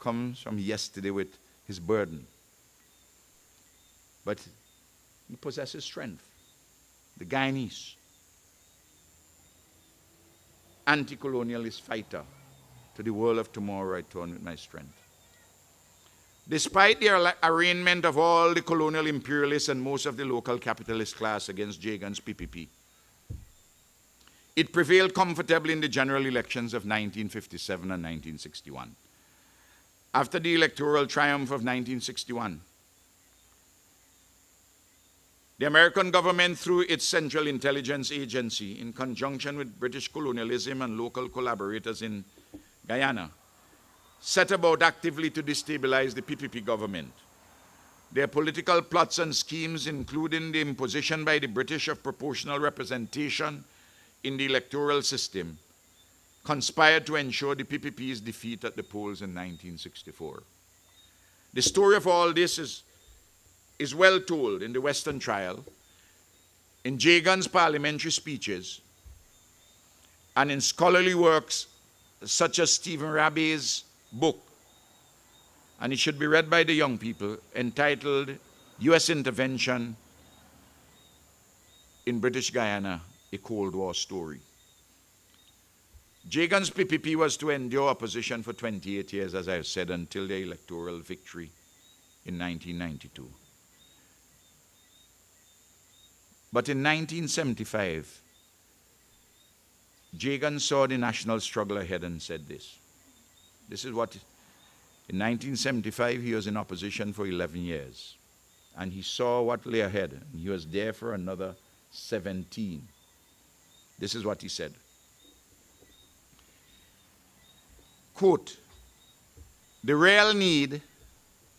comes from yesterday with his burden. But he possesses strength. The Guyanese, anti-colonialist fighter. To the world of tomorrow I turn with my strength. Despite the arraignment of all the colonial imperialists and most of the local capitalist class against Jagan's PPP, it prevailed comfortably in the general elections of 1957 and 1961. After the electoral triumph of 1961, the American government, through its Central Intelligence Agency, in conjunction with British colonialism and local collaborators in Guyana, set about actively to destabilize the PPP government. Their political plots and schemes, including the imposition by the British of proportional representation in the electoral system, conspired to ensure the PPP's defeat at the polls in 1964. The story of all this is well told in the Western trial, in Jagan's parliamentary speeches, and in scholarly works such as Stephen Raby's book, and it should be read by the young people, entitled U.S. Intervention in British Guyana, A Cold War Story. Jagan's PPP was to endure opposition for 28 years, as I have said, until their electoral victory in 1992. But in 1975, Jagan saw the national struggle ahead and said this. This is what, in 1975, he was in opposition for 11 years. And he saw what lay ahead, and he was there for another 17. This is what he said. Quote, "The real need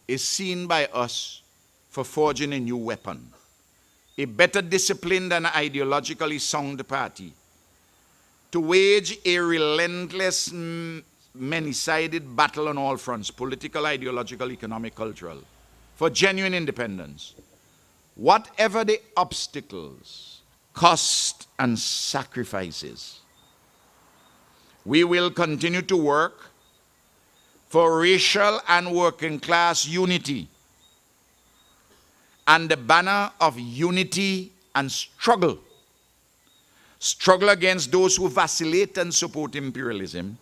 is seen by us for forging a new weapon, a better disciplined and ideologically sound party, to wage a relentless, many-sided battle on all fronts, political, ideological, economic, cultural, for genuine independence. Whatever the obstacles, cost, and sacrifices, we will continue to work for racial and working class unity and the banner of unity and struggle. Struggle against those who vacillate and support imperialism,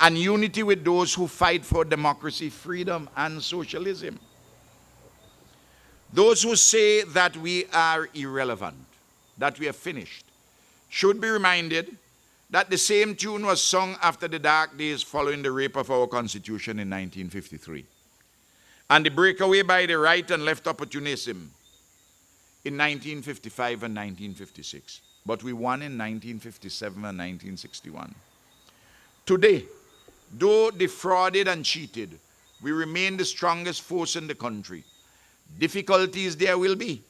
and unity with those who fight for democracy, freedom, and socialism. Those who say that we are irrelevant, that we are finished, should be reminded that the same tune was sung after the dark days following the rape of our Constitution in 1953, and the breakaway by the right and left opportunism in 1955 and 1956. But we won in 1957 and 1961. Today, though defrauded and cheated, we remain the strongest force in the country. Difficulties there will be.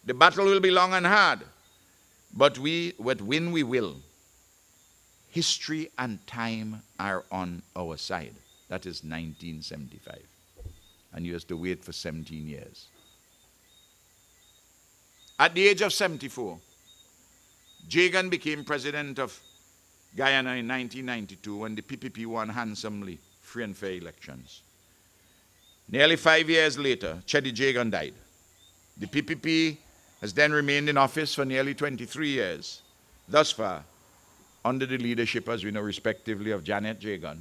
The battle will be long and hard, but win we will. History and time are on our side. That is 1975. And you have to wait for 17 years. At the age of 74, Jagan became president of Guyana in 1992 when the PPP won handsomely free and fair elections. Nearly 5 years later, Cheddi Jagan died. The PPP has then remained in office for nearly 23 years, thus far, under the leadership, as we know, respectively, of Janet Jagan,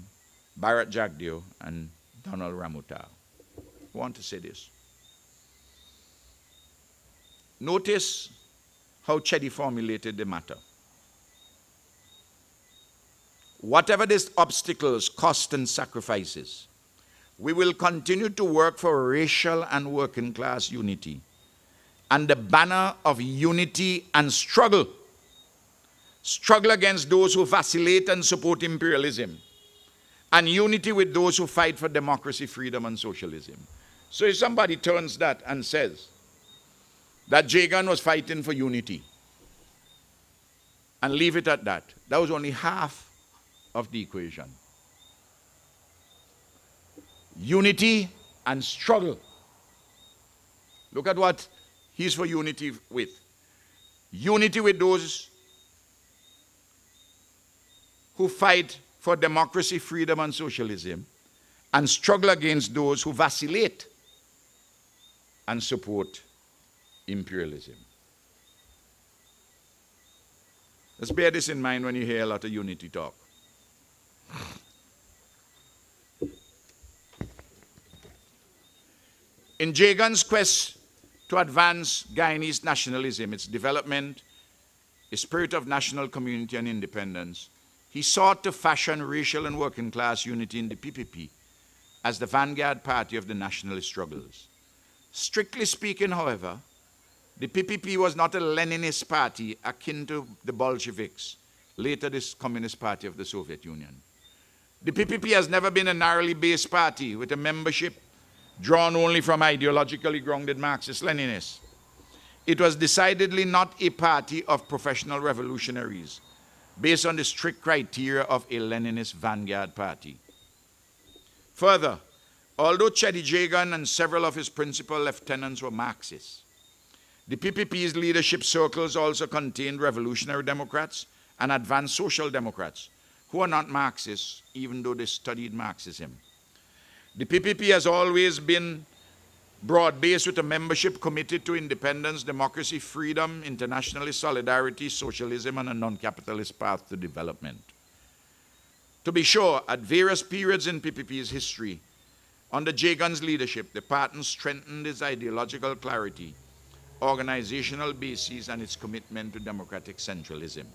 Bharat Jagdeo, and Donald Ramutar. I want to say this. Notice how Cheddi formulated the matter. Whatever these obstacles, cost, and sacrifices, we will continue to work for racial and working class unity and the banner of unity and struggle. Struggle against those who vacillate and support imperialism, and unity with those who fight for democracy, freedom, and socialism. So if somebody turns that and says that Jagan was fighting for unity, and leave it at that, that was only half of the equation. Unity and struggle. Look at what he's for unity with. Unity with those who fight for democracy, freedom, and socialism, and struggle against those who vacillate and support imperialism. Let's bear this in mind when you hear a lot of unity talk. In Jagan's quest to advance Guyanese nationalism, its development, a spirit of national community and independence, he sought to fashion racial and working class unity in the PPP as the vanguard party of the nationalist struggles. Strictly speaking, however, the PPP was not a Leninist party akin to the Bolsheviks, later this Communist Party of the Soviet Union. The PPP has never been a narrowly based party with a membership drawn only from ideologically grounded Marxist-Leninists. It was decidedly not a party of professional revolutionaries, based on the strict criteria of a Leninist vanguard party. Further, although Cheddi Jagan and several of his principal lieutenants were Marxists, the PPP's leadership circles also contained revolutionary Democrats and advanced social Democrats who are not Marxists, even though they studied Marxism. The PPP has always been broad-based with a membership committed to independence, democracy, freedom, internationalist solidarity, socialism, and a non-capitalist path to development. To be sure, at various periods in PPP's history, under Jagan's leadership, the party strengthened its ideological clarity, organizational basis, and its commitment to democratic centralism.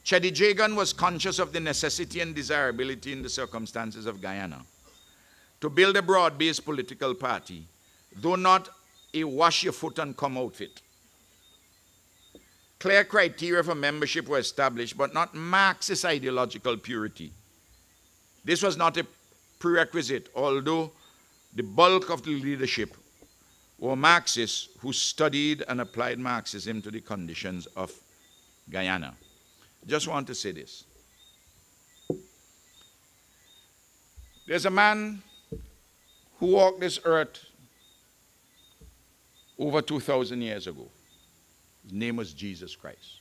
Cheddi Jagan was conscious of the necessity and desirability in the circumstances of Guyana to build a broad-based political party, though not a wash-your-foot-and-come outfit. Clear criteria for membership were established, but not Marxist ideological purity. This was not a prerequisite, although the bulk of the leadership were Marxists who studied and applied Marxism to the conditions of Guyana. I just want to say this. There's a man who walked this earth over 2,000 years ago. His name was Jesus Christ.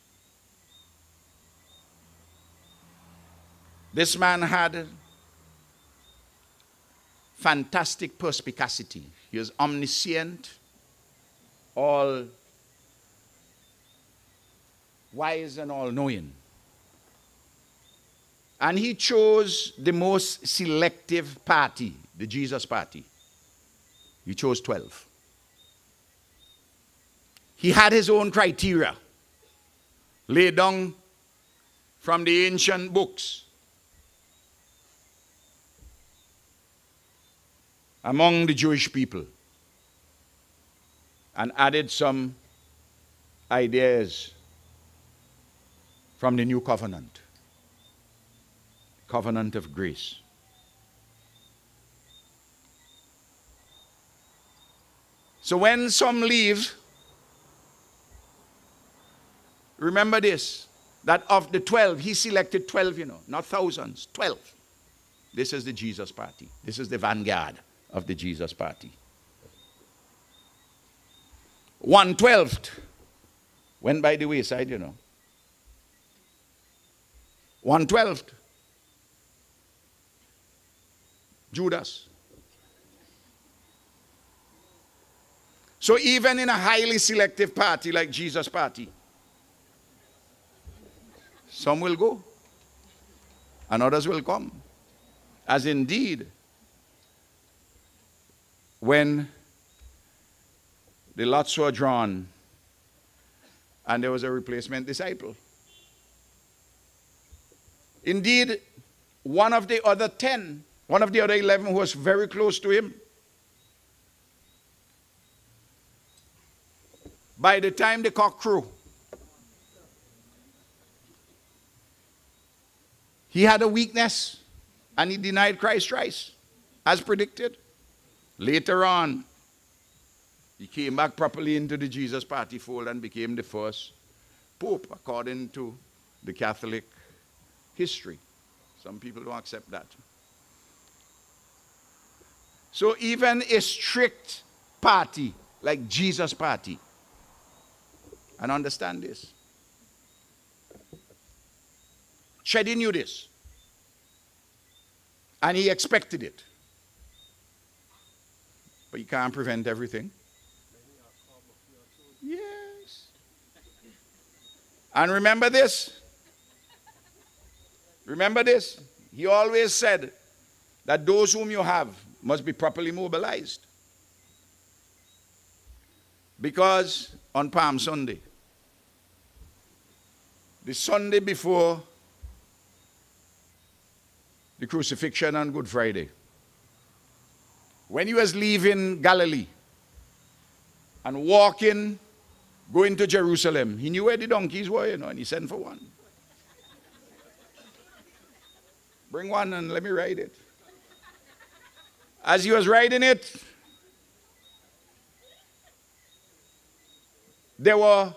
This man had fantastic perspicacity. He was omniscient, all wise and all-knowing. And he chose the most selective party, the Jesus party. He chose 12. He had his own criteria laid down from the ancient books. Among the Jewish people, and added some ideas from the new covenant, covenant of grace. So when some leave, remember this, that of the 12, he selected 12, not thousands, 12. This is the Jesus party. This is the vanguard of the Jesus party. 1/12 went by the wayside, 1/12, Judas. So even in a highly selective party like Jesus party, some will go and others will come. As indeed, when the lots were drawn and there was a replacement disciple. Indeed, one of the other 11 who was very close to him, by the time the cock crew, he had a weakness and he denied Christ thrice, as predicted. Later on, he came back properly into the Jesus party fold and became the first pope, according to the Catholic history. Some people don't accept that. So even a strict party like Jesus party, and understand this, Cheddi knew this, and he expected it. But you can't prevent everything. Yes. And remember this. Remember this. He always said that those whom you have must be properly mobilized. Because on Palm Sunday, the Sunday before the crucifixion on Good Friday, when he was leaving Galilee and walking, going to Jerusalem, he knew where the donkeys were, and he sent for one. Bring one and let me ride it. As he was riding it, there was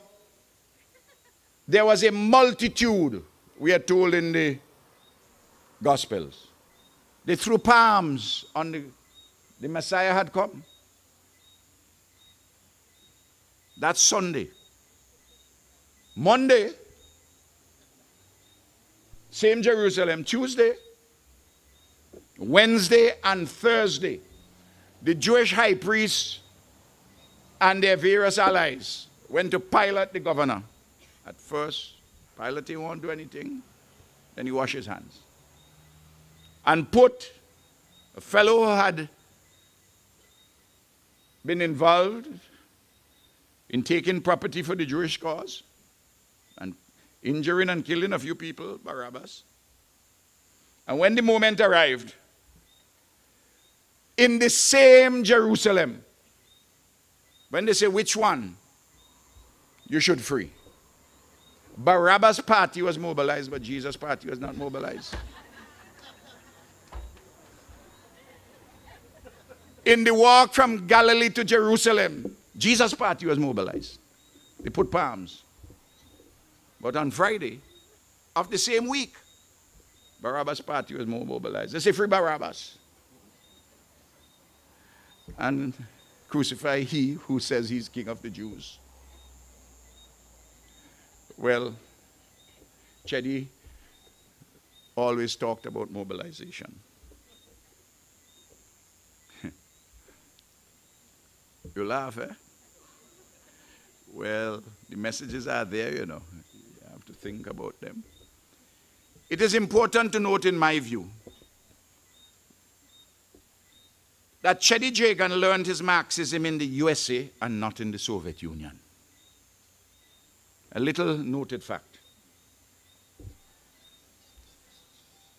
a multitude, we are told in the Gospels. They threw palms on the Messiah had come. That's Sunday. Monday, same Jerusalem. Tuesday, Wednesday, and Thursday, the Jewish high priests and their various allies went to Pilate, the governor. At first, Pilate didn't want to do anything. Then he washed his hands. And put a fellow who had been involved in taking property for the Jewish cause and injuring and killing a few people, Barabbas. And when the moment arrived, in the same Jerusalem, when they say which one you should free, Barabbas' party was mobilized, but Jesus' party was not mobilized. In the walk from Galilee to Jerusalem, Jesus' party was mobilized. They put palms. But on Friday of the same week, Barabbas' party was more mobilized. They say, free Barabbas. And crucify he who says he's king of the Jews. Well, Cheddi always talked about mobilization. You laugh, eh? Well, the messages are there, you know. You have to think about them. It is important to note, in my view, that Cheddi Jagan learned his Marxism in the USA and not in the Soviet Union. A little noted fact.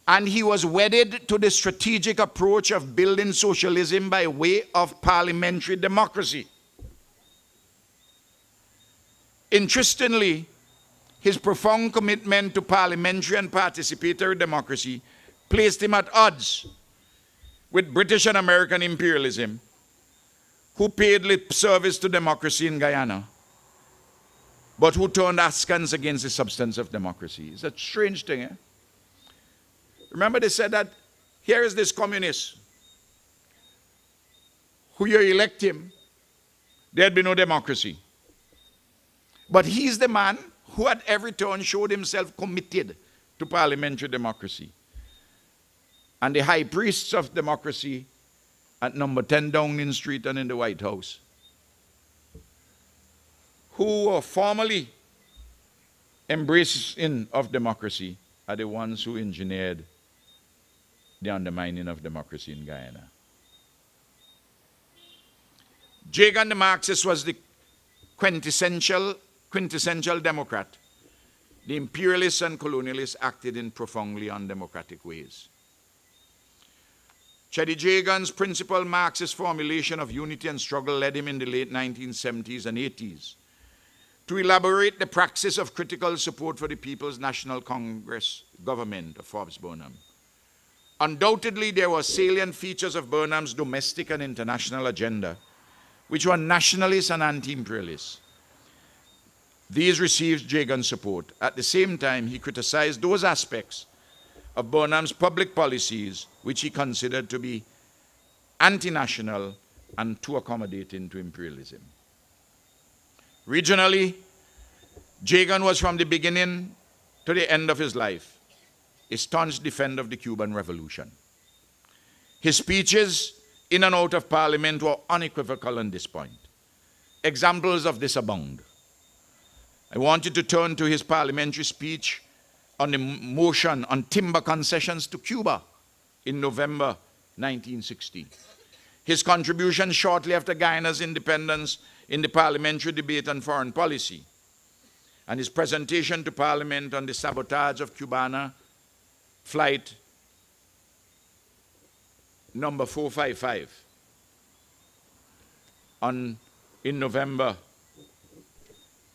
And he was wedded to the strategic approach of building socialism by way of parliamentary democracy. Interestingly, his profound commitment to parliamentary and participatory democracy placed him at odds with British and American imperialism, who paid lip service to democracy in Guyana, but who turned askance against the substance of democracy. It's a strange thing, eh? Remember, they said that here is this communist who you elect him, there'd be no democracy. But he's the man who at every turn showed himself committed to parliamentary democracy. And the high priests of democracy at number 10 Downing Street and in the White House, who were formally embracing of democracy, are the ones who engineered the undermining of democracy in Guyana. Jagan the Marxist was the quintessential Democrat. The imperialists and colonialists acted in profoundly undemocratic ways. Cheddi Jagan's principal Marxist formulation of unity and struggle led him in the late 1970s and 80s to elaborate the praxis of critical support for the People's National Congress government of Forbes Burnham. Undoubtedly, there were salient features of Burnham's domestic and international agenda, which were nationalist and anti-imperialist. These received Jagan's support. At the same time, he criticized those aspects of Burnham's public policies which he considered to be anti-national and too accommodating to imperialism. Regionally, Jagan was from the beginning to the end of his life a staunch defender of the Cuban Revolution. His speeches in and out of Parliament were unequivocal on this point. Examples of this abound. I want you to turn to his parliamentary speech on the motion on timber concessions to Cuba in November 1960. His contribution shortly after Guyana's independence in the parliamentary debate on foreign policy, and his presentation to Parliament on the sabotage of Cubana flight number 455 in November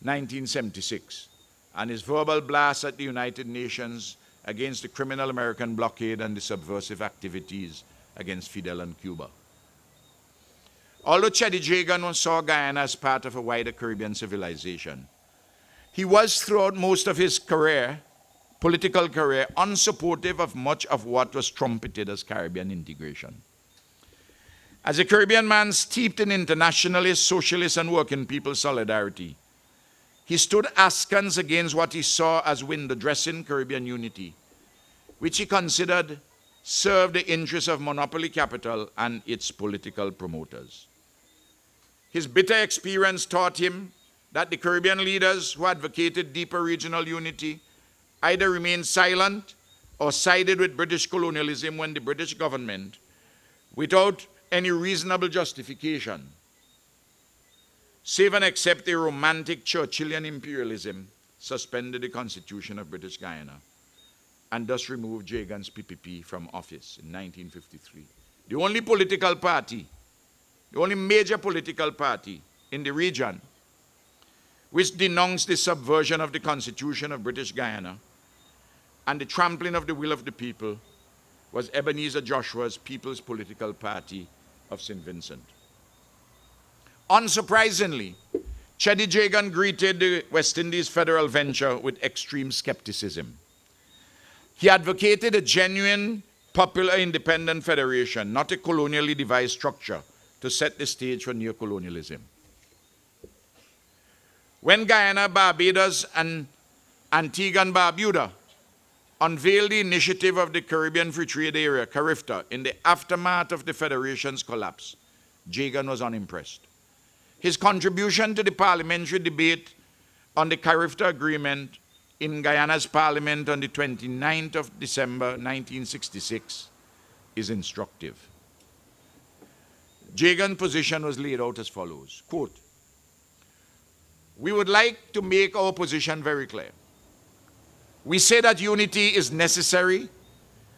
1976, and his verbal blast at the United Nations against the criminal American blockade and the subversive activities against Fidel and Cuba. Although Cheddi Jagan saw Guyana as part of a wider Caribbean civilization, he was throughout most of his career, political career, unsupportive of much of what was trumpeted as Caribbean integration. As a Caribbean man steeped in internationalist, socialist, and working people solidarity, he stood askance against what he saw as window-dressing Caribbean unity, which he considered served the interests of monopoly capital and its political promoters. His bitter experience taught him that the Caribbean leaders who advocated deeper regional unity either remained silent or sided with British colonialism when the British government, without any reasonable justification, save and except a romantic Churchillian imperialism, suspended the Constitution of British Guyana and thus removed Jagan's PPP from office in 1953. The only political party, the only major political party in the region which denounced the subversion of the Constitution of British Guyana and the trampling of the will of the people, was Ebenezer Joshua's People's Political Party of St. Vincent. Unsurprisingly, Cheddi Jagan greeted the West Indies federal venture with extreme skepticism. He advocated a genuine, popular, independent federation, not a colonially devised structure to set the stage for neocolonialism. When Guyana, Barbados, and Antigua and Barbuda unveiled the initiative of the Caribbean Free Trade Area, CARIFTA, in the aftermath of the Federation's collapse, Jagan was unimpressed. His contribution to the parliamentary debate on the CARIFTA agreement in Guyana's parliament on the 29th of December 1966 is instructive. Jagan's position was laid out as follows, quote, "We would like to make our position very clear. We say that unity is necessary,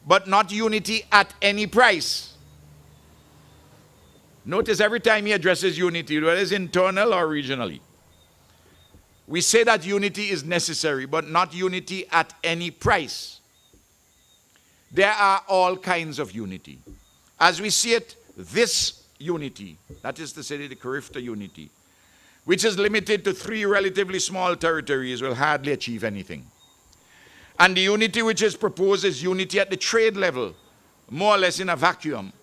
but not unity at any price." Notice every time he addresses unity, whether it's internal or regionally. We say that unity is necessary, but not unity at any price. There are all kinds of unity. As we see it, this unity, that is to say the CARIFTA unity, which is limited to 3 relatively small territories, will hardly achieve anything. And the unity which is proposed is unity at the trade level, more or less in a vacuum,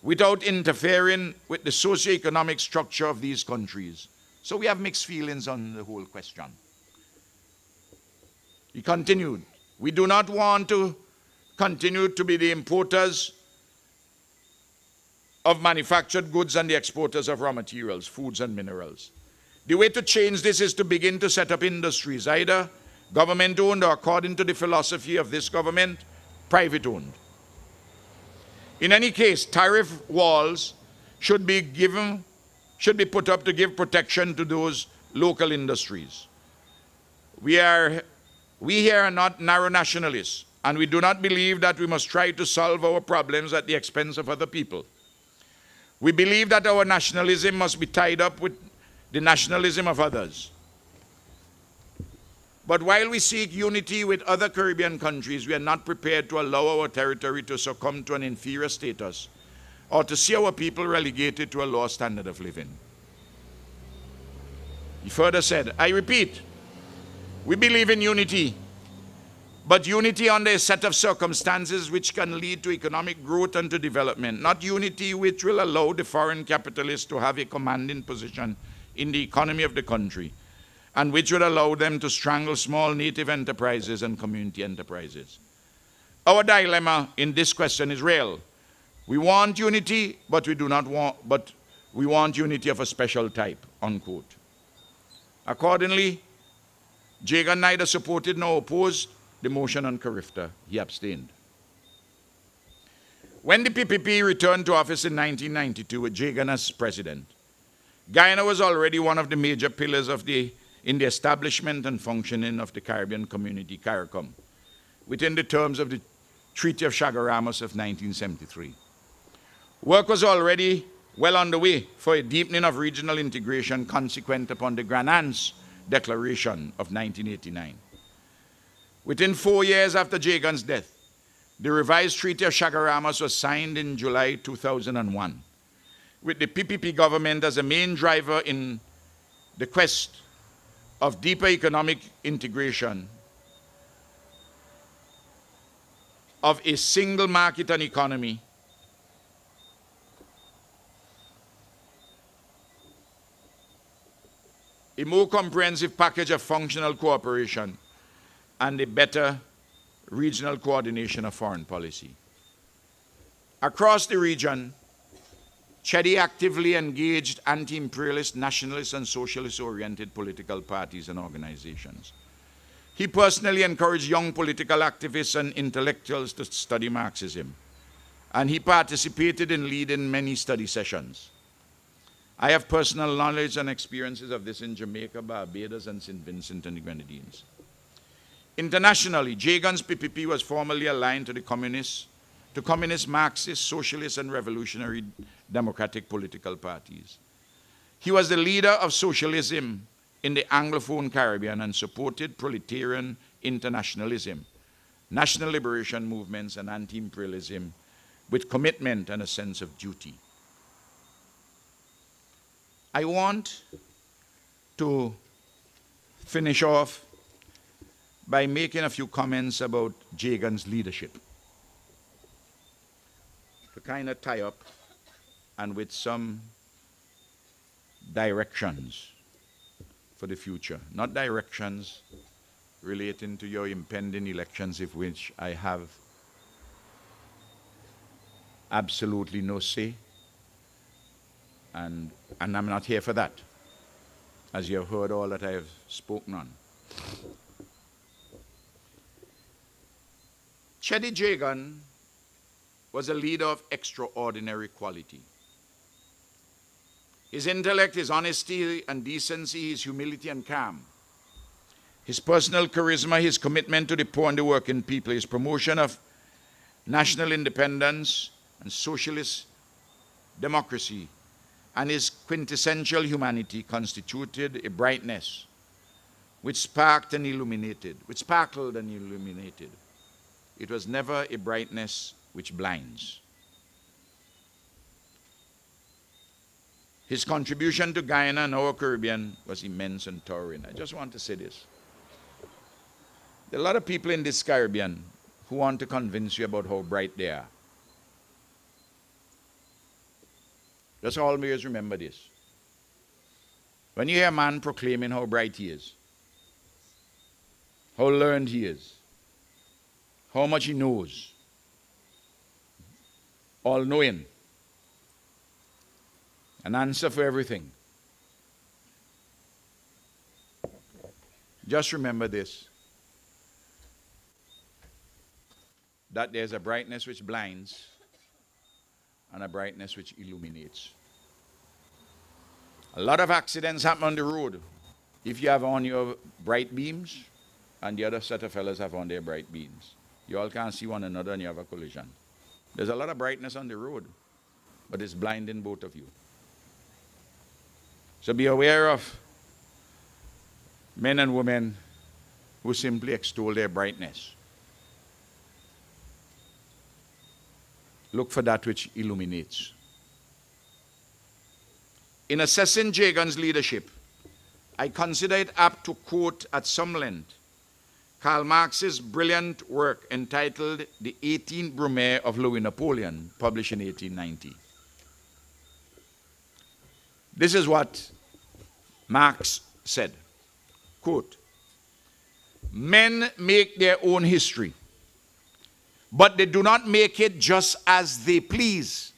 without interfering with the socio-economic structure of these countries. So we have mixed feelings on the whole question. He continued, "We do not want to continue to be the importers of manufactured goods and the exporters of raw materials, foods and minerals. The way to change this is to begin to set up industries, either government-owned or, according to the philosophy of this government, private-owned. In any case, tariff walls should be put up to give protection to those local industries. We here are not narrow nationalists, and we do not believe that we must try to solve our problems at the expense of other people. We believe that our nationalism must be tied up with the nationalism of others. But while we seek unity with other Caribbean countries, we are not prepared to allow our territory to succumb to an inferior status or to see our people relegated to a lower standard of living." He further said, "I repeat, we believe in unity, but unity under a set of circumstances which can lead to economic growth and to development, not unity which will allow the foreign capitalists to have a commanding position in the economy of the country, and which would allow them to strangle small native enterprises and community enterprises. Our dilemma in this question is real. We want unity, but we want unity of a special type," unquote. Accordingly, Jagan neither supported nor opposed the motion on CARIFTA. He abstained. When the PPP returned to office in 1992 with Jagan as president, Guyana was already one of the major pillars in the establishment and functioning of the Caribbean Community, CARICOM, within the terms of the Treaty of Chaguaramas of 1973. Work was already well underway for a deepening of regional integration consequent upon the Grand Anse Declaration of 1989. Within 4 years after Jagan's death, the revised Treaty of Chaguaramas was signed in July 2001, with the PPP government as a main driver in the quest of deeper economic integration of a single market and economy, a more comprehensive package of functional cooperation, and a better regional coordination of foreign policy. Across the region, Cheddi actively engaged anti-imperialist, nationalist, and socialist-oriented political parties and organizations. He personally encouraged young political activists and intellectuals to study Marxism, and he participated in leading many study sessions. I have personal knowledge and experiences of this in Jamaica, Barbados, and St. Vincent and the Grenadines. Internationally, Jagan's PPP was formally aligned to communist, Marxist, socialist, and revolutionary democratic political parties. He was the leader of socialism in the Anglophone Caribbean and supported proletarian internationalism, national liberation movements, and anti-imperialism with commitment and a sense of duty. I want to finish off by making a few comments about Jagan's leadership, to kind of tie up and with some directions for the future. Not directions relating to your impending elections, of which I have absolutely no say, and I'm not here for that, as you have heard all that I have spoken on. Cheddi Jagan was a leader of extraordinary quality. His intellect, his honesty and decency, his humility and calm, his personal charisma, his commitment to the poor and the working people, his promotion of national independence and socialist democracy, and his quintessential humanity constituted a brightness which sparkled and illuminated. It was never a brightness which blinds. His contribution to Guyana and our Caribbean was immense and towering. I just want to say this. There are a lot of people in this Caribbean who want to convince you about how bright they are. Just always remember this. When you hear a man proclaiming how bright he is, how learned he is, how much he knows, all-knowing, an answer for everything, just remember this, that there's a brightness which blinds and a brightness which illuminates. A lot of accidents happen on the road if you have on your bright beams and the other set of fellas have on their bright beams. You all can't see one another and you have a collision. There's a lot of brightness on the road, but it's blinding both of you. So be aware of men and women who simply extol their brightness. Look for that which illuminates. In assessing Jagan's leadership, I consider it apt to quote at some length Karl Marx's brilliant work entitled The 18 Brumaire of Louis Napoleon, published in 1890. This is what Marx said, quote, "Men make their own history, but they do not make it just as they please.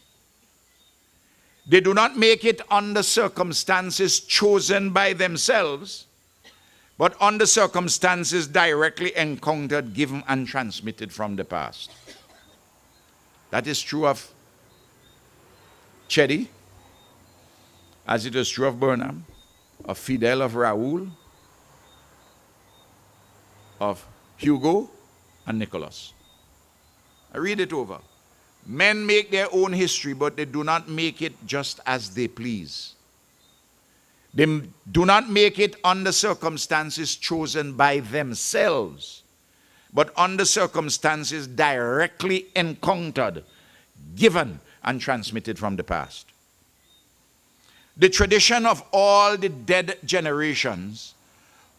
They do not make it under circumstances chosen by themselves, but under circumstances directly encountered, given, and transmitted from the past." That is true of Cheddi, as it is true of Burnham, of Fidel, of Raoul, of Hugo, and Nicholas. I read it over. Men make their own history, but they do not make it just as they please. They do not make it under circumstances chosen by themselves, but under circumstances directly encountered, given, and transmitted from the past. The tradition of all the dead generations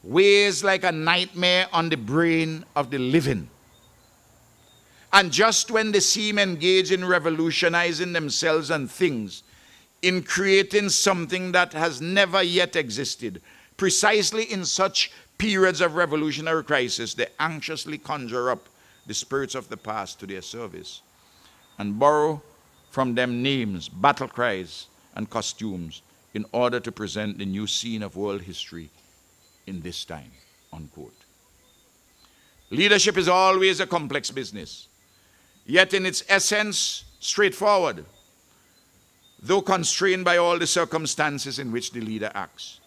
weighs like a nightmare on the brain of the living. And just when they seem engaged in revolutionizing themselves and things, in creating something that has never yet existed, precisely in such periods of revolutionary crisis, they anxiously conjure up the spirits of the past to their service and borrow from them names, battle cries, and costumes in order to present the new scene of world history in this time, unquote. Leadership is always a complex business, yet in its essence, straightforward, though constrained by all the circumstances in which the leader acts.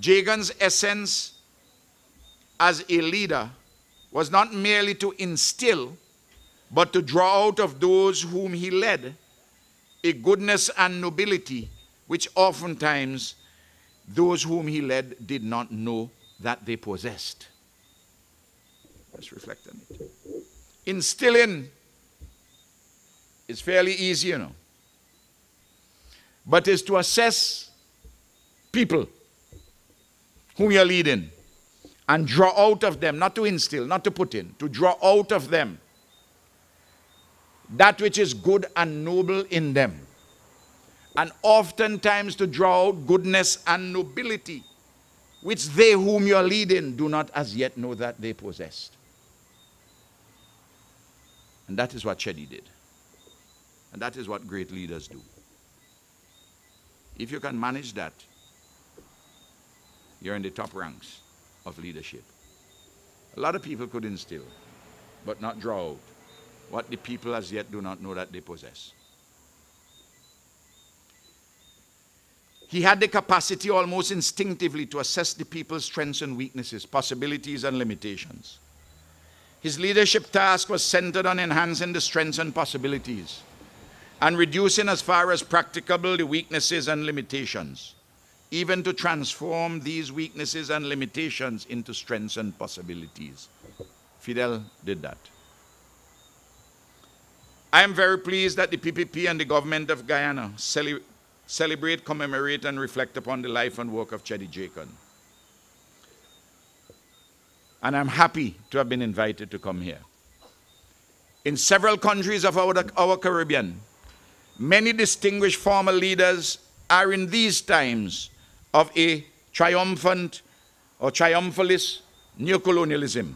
Jagan's essence as a leader was not merely to instill, but to draw out of those whom he led a goodness and nobility which oftentimes those whom he led did not know that they possessed. Let's reflect on it. Instilling is fairly easy, you know. But is to assess people whom you're leading and draw out of them, not to instill, not to put in, to draw out of them that which is good and noble in them. And oftentimes to draw out goodness and nobility, which they whom you are leading do not as yet know that they possessed. And that is what Cheddi did. And that is what great leaders do. If you can manage that, you're in the top ranks of leadership. A lot of people could instill, but not draw out what the people as yet do not know that they possess. He had the capacity almost instinctively to assess the people's strengths and weaknesses, possibilities and limitations. His leadership task was centered on enhancing the strengths and possibilities and reducing as far as practicable the weaknesses and limitations, even to transform these weaknesses and limitations into strengths and possibilities. Fidel did that. I am very pleased that the PPP and the government of Guyana celebrate, commemorate, and reflect upon the life and work of Cheddi Jagan. And I'm happy to have been invited to come here. In several countries of our Caribbean, many distinguished former leaders are in these times of a triumphant or triumphalist neocolonialism,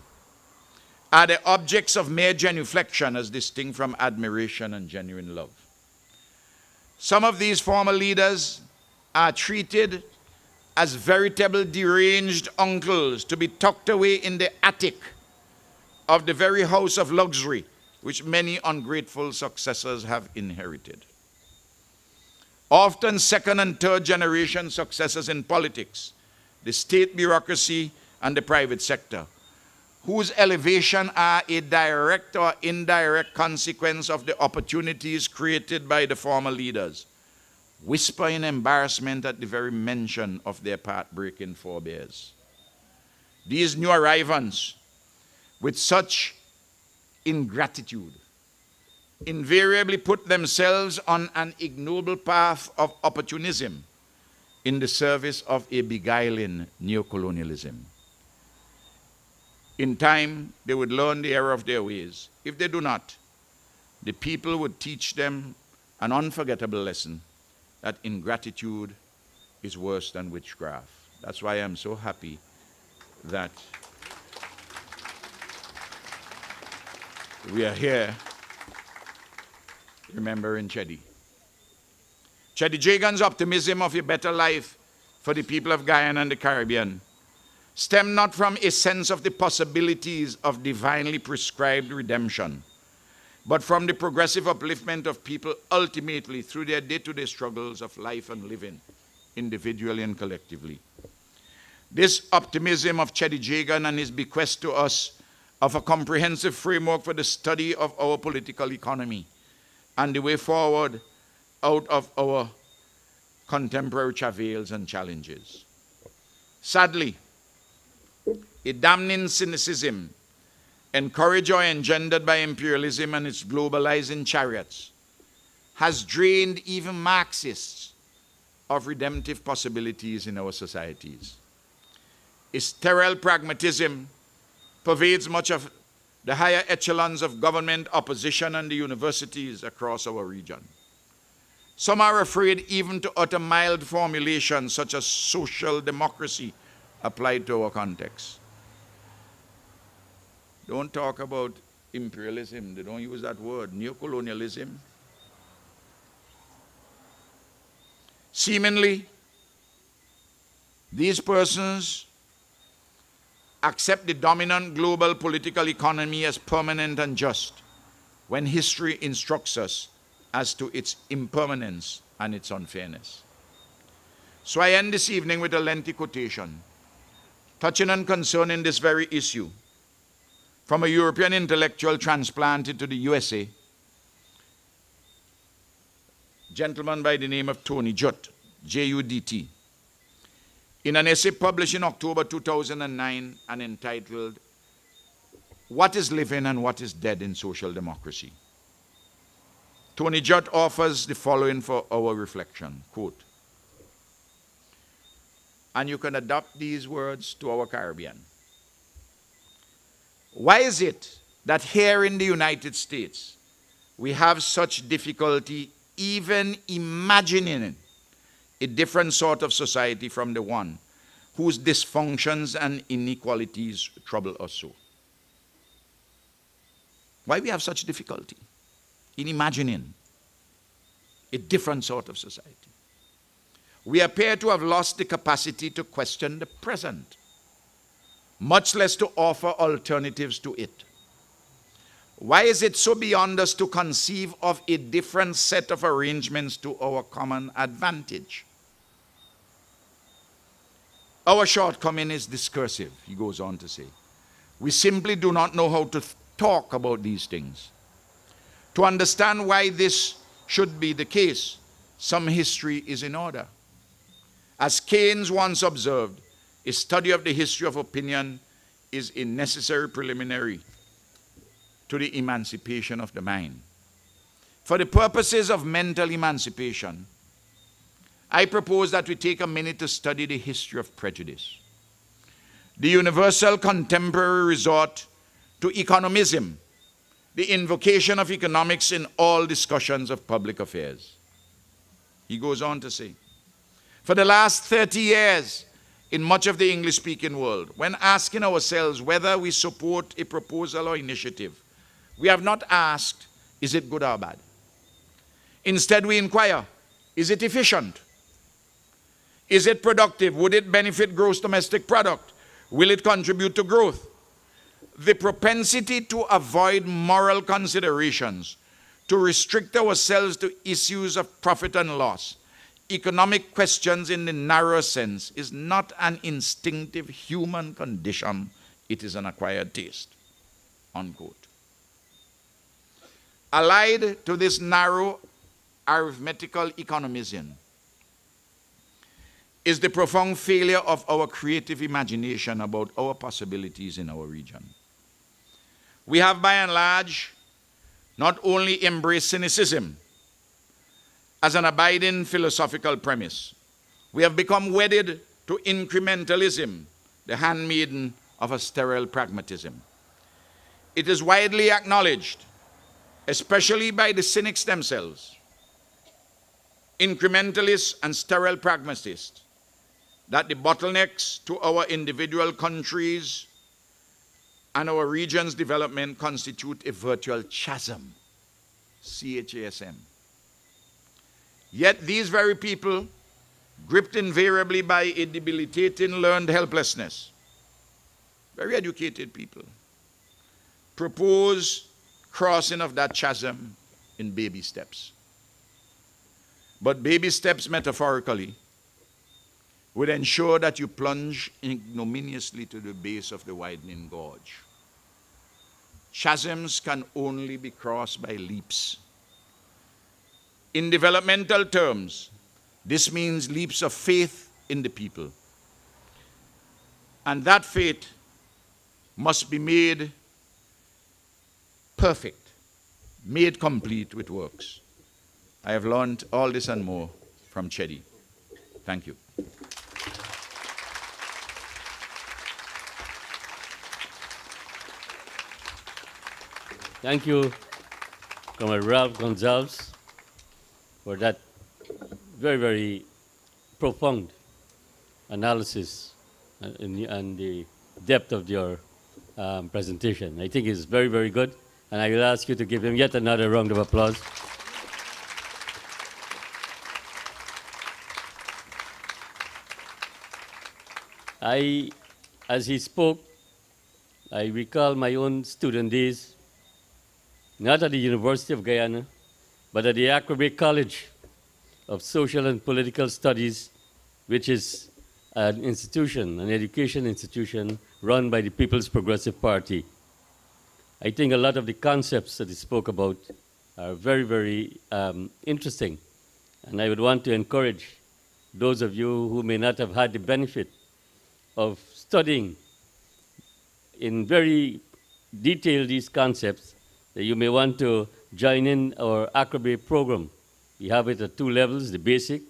are the objects of mere genuflection as distinct from admiration and genuine love. Some of these former leaders are treated as veritable deranged uncles to be tucked away in the attic of the very house of luxury which many ungrateful successors have inherited. Often second and third generation successors in politics, the state bureaucracy and the private sector, whose elevation are a direct or indirect consequence of the opportunities created by the former leaders, whisper in embarrassment at the very mention of their path-breaking forebears. These new arrivants, with such ingratitude, invariably put themselves on an ignoble path of opportunism in the service of a beguiling neocolonialism. In time, they would learn the error of their ways. If they do not, the people would teach them an unforgettable lesson that ingratitude is worse than witchcraft. That's why I'm so happy that we are here remembering Cheddi. Cheddi Jagan's optimism of a better life for the people of Guyana and the Caribbean stem not from a sense of the possibilities of divinely prescribed redemption, but from the progressive upliftment of people ultimately through their day-to-day struggles of life and living, individually and collectively. This optimism of Cheddi Jagan and his bequest to us of a comprehensive framework for the study of our political economy and the way forward out of our contemporary travails and challenges. Sadly, a damning cynicism encouraged or engendered by imperialism and its globalizing chariots has drained even Marxists of redemptive possibilities in our societies. A sterile pragmatism pervades much of the higher echelons of government, opposition, and the universities across our region. Some are afraid even to utter mild formulations such as social democracy applied to our context. Don't talk about imperialism. They don't use that word. Neocolonialism. Seemingly, these persons accept the dominant global political economy as permanent and just when history instructs us as to its impermanence and its unfairness. So I end this evening with a lengthy quotation touching and concerning this very issue from a European intellectual transplanted to the USA, gentleman by the name of Tony Judt, J-U-D-T, in an essay published in October 2009 and entitled, "What is Living and What is Dead in Social Democracy?" Tony Judt offers the following for our reflection, quote, and you can adapt these words to our Caribbean. Why is it that here in the United States we have such difficulty even imagining a different sort of society from the one whose dysfunctions and inequalities trouble us so? Why we have such difficulty in imagining a different sort of society? We appear to have lost the capacity to question the present, much less to offer alternatives to it. Why is it so beyond us to conceive of a different set of arrangements to our common advantage? Our shortcoming is discursive, he goes on to say. We simply do not know how to talk about these things. To understand why this should be the case, some history is in order. As Keynes once observed, a study of the history of opinion is a necessary preliminary to the emancipation of the mind. For the purposes of mental emancipation, I propose that we take a minute to study the history of prejudice, the universal contemporary resort to economism, the invocation of economics in all discussions of public affairs. He goes on to say, for the last 30 years, in much of the English-speaking world, when asking ourselves whether we support a proposal or initiative, we have not asked, is it good or bad? Instead, we inquire, is it efficient? Is it productive? Would it benefit gross domestic product? Will it contribute to growth? The propensity to avoid moral considerations, to restrict ourselves to issues of profit and loss, economic questions in the narrow sense, is not an instinctive human condition, it is an acquired taste, unquote. Allied to this narrow arithmetical economism is the profound failure of our creative imagination about our possibilities in our region. We have by and large not only embraced cynicism as an abiding philosophical premise, we have become wedded to incrementalism, the handmaiden of a sterile pragmatism. It is widely acknowledged, especially by the cynics themselves, incrementalists and sterile pragmatists, that the bottlenecks to our individual countries and our region's development constitute a virtual chasm, C-H-A-S-M. Yet these very people, gripped invariably by a debilitating learned helplessness, very educated people, propose crossing of that chasm in baby steps. But baby steps, metaphorically, would ensure that you plunge ignominiously to the base of the widening gorge. Chasms can only be crossed by leaps. In developmental terms, this means leaps of faith in the people. And that faith must be made perfect, made complete with works. I have learned all this and more from Cheddi. Thank you. Thank you, Comrade Ralph Gonsalves, for that very, very profound analysis and the depth of your presentation. I think it's very, very good, and I will ask you to give him yet another round of applause. As he spoke, I recall my own student days, not at the University of Guyana, but at the Akrobe College of Social and Political Studies, which is an institution, an education institution run by the People's Progressive Party. I think a lot of the concepts that he spoke about are very, very interesting. And I would want to encourage those of you who may not have had the benefit of studying in very detail these concepts, that you may want to join in our Akrobe program. We have it at 2 levels, the basic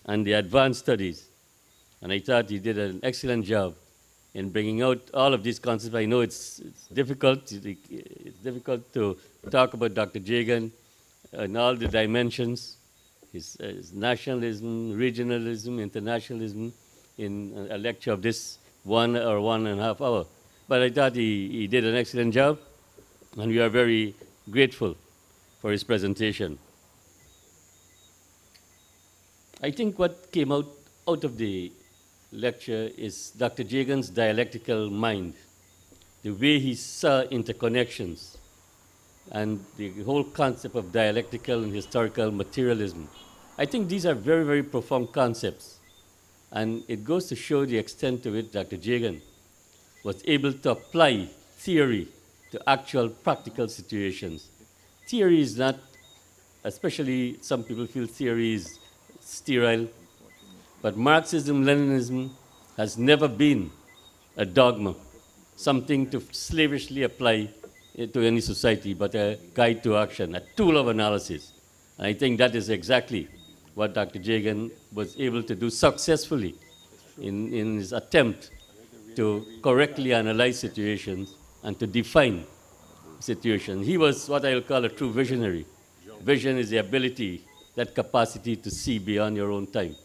and the advanced studies. And I thought he did an excellent job in bringing out all of these concepts. I know it's difficult to talk about Dr. Jagan and all the dimensions, his nationalism, regionalism, internationalism, in a lecture of this 1 or 1.5 hours. But I thought he did an excellent job, and we are very grateful for his presentation. I think what came out of the lecture is Dr. Jagan's dialectical mind, the way he saw interconnections, and the whole concept of dialectical and historical materialism. I think these are very, very profound concepts, and it goes to show the extent to which Dr. Jagan was able to apply theory to actual practical situations. Theory is not, especially some people feel theory is sterile, but Marxism, Leninism has never been a dogma, something to slavishly apply to any society, but a guide to action, a tool of analysis. And I think that is exactly what Dr. Jagan was able to do successfully in his attempt to correctly analyze situations and to define situations. He was what I will call a true visionary. Vision is the ability, that capacity to see beyond your own time.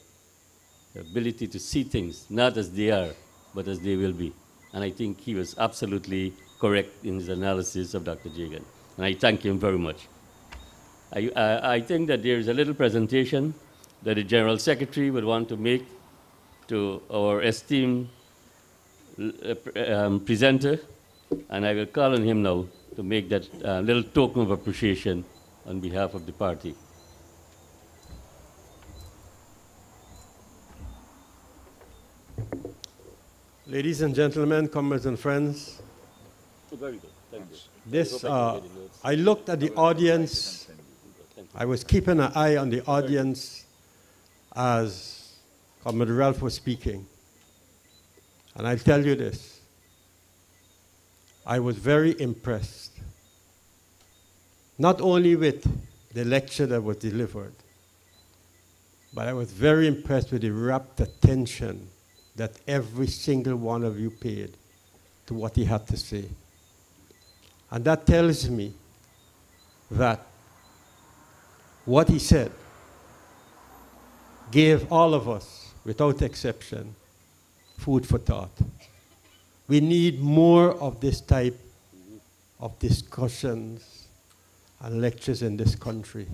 The ability to see things not as they are, but as they will be. And I think he was absolutely correct in his analysis of Dr. Jagan. And I thank him very much. I think that there is a little presentation that the General Secretary would want to make to our esteemed presenter, and I will call on him now to make that little token of appreciation on behalf of the party. Ladies and gentlemen, comrades and friends, Very good. Thank you. this, I looked at the audience. I was keeping an eye on the audience as Comrade Ralph was speaking. And I'll tell you this, I was very impressed, not only with the lecture that was delivered, but I was very impressed with the rapt attention that every single one of you paid to what he had to say. And that tells me that what he said gave all of us, without exception, food for thought. We need more of this type of discussions and lectures in this country.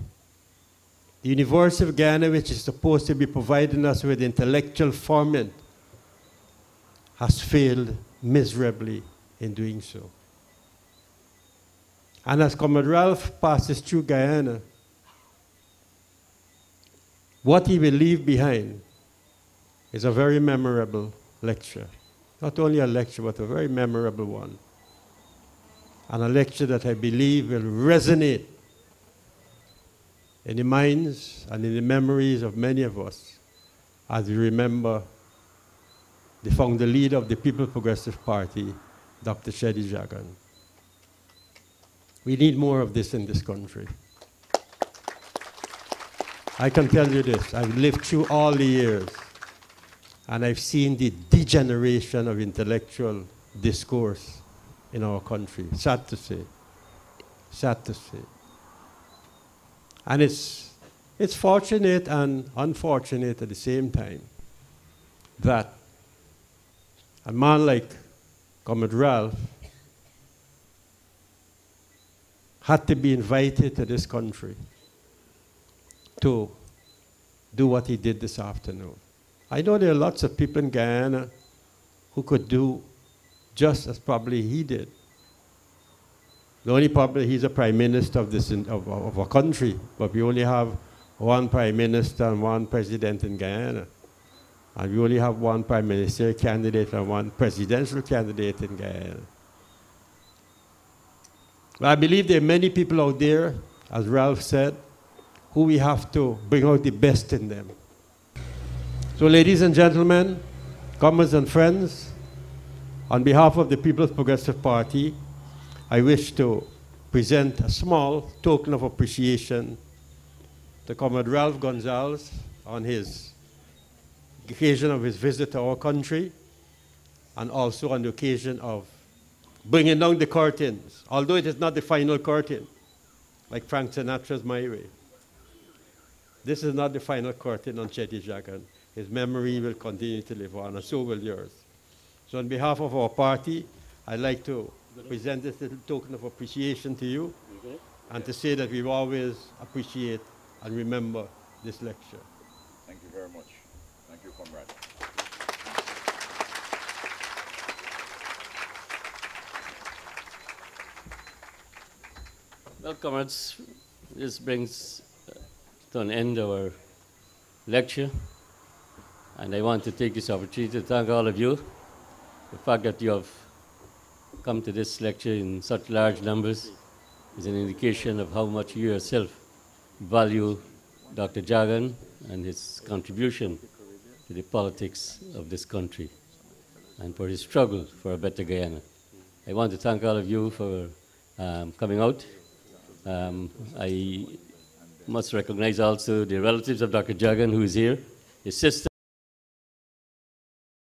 The University of Guyana, which is supposed to be providing us with intellectual ferment, has failed miserably in doing so. And as Comrade Ralph passes through Guyana, what he will leave behind is a very memorable lecture. Not only a lecture, but a very memorable one. And a lecture that I believe will resonate in the minds and in the memories of many of us as we remember the founder leader of the People's Progressive Party, Dr. Cheddi Jagan. We need more of this in this country. I can tell you this, I've lived through all the years, and I've seen the degeneration of intellectual discourse in our country. Sad to say. Sad to say. And it's fortunate and unfortunate at the same time that a man like Comrade Ralph had to be invited to this country to do what he did this afternoon. I know there are lots of people in Guyana who could do just as probably he did. The only problem, he's a prime minister of a country, but we only have one prime minister and one president in Guyana. And we only have one prime ministerial candidate and one presidential candidate in Guyana. But I believe there are many people out there, as Ralph said, who we have to bring out the best in them. So ladies and gentlemen, comrades and friends, on behalf of the People's Progressive Party, I wish to present a small token of appreciation to Comrade Ralph Gonsalves on his occasion of his visit to our country, and also on the occasion of bringing down the curtains, although it is not the final curtain, like Frank Sinatra's My Way. This is not the final curtain on Cheddi Jagan. His memory will continue to live on, and so will yours. So on behalf of our party, I'd like to present this little token of appreciation to you, and to say that we will always appreciate and remember this lecture. Thank you very much. Thank you, comrade. Well, comrades, this brings to an end our lecture, and I want to take this opportunity to thank all of you. The fact that you have come to this lecture in such large numbers is an indication of how much you yourself value Dr. Jagan and his contribution to the politics of this country and for his struggle for a better Guyana. I want to thank all of you for coming out. I must recognize also the relatives of Dr. Jagan, who is here, his sister.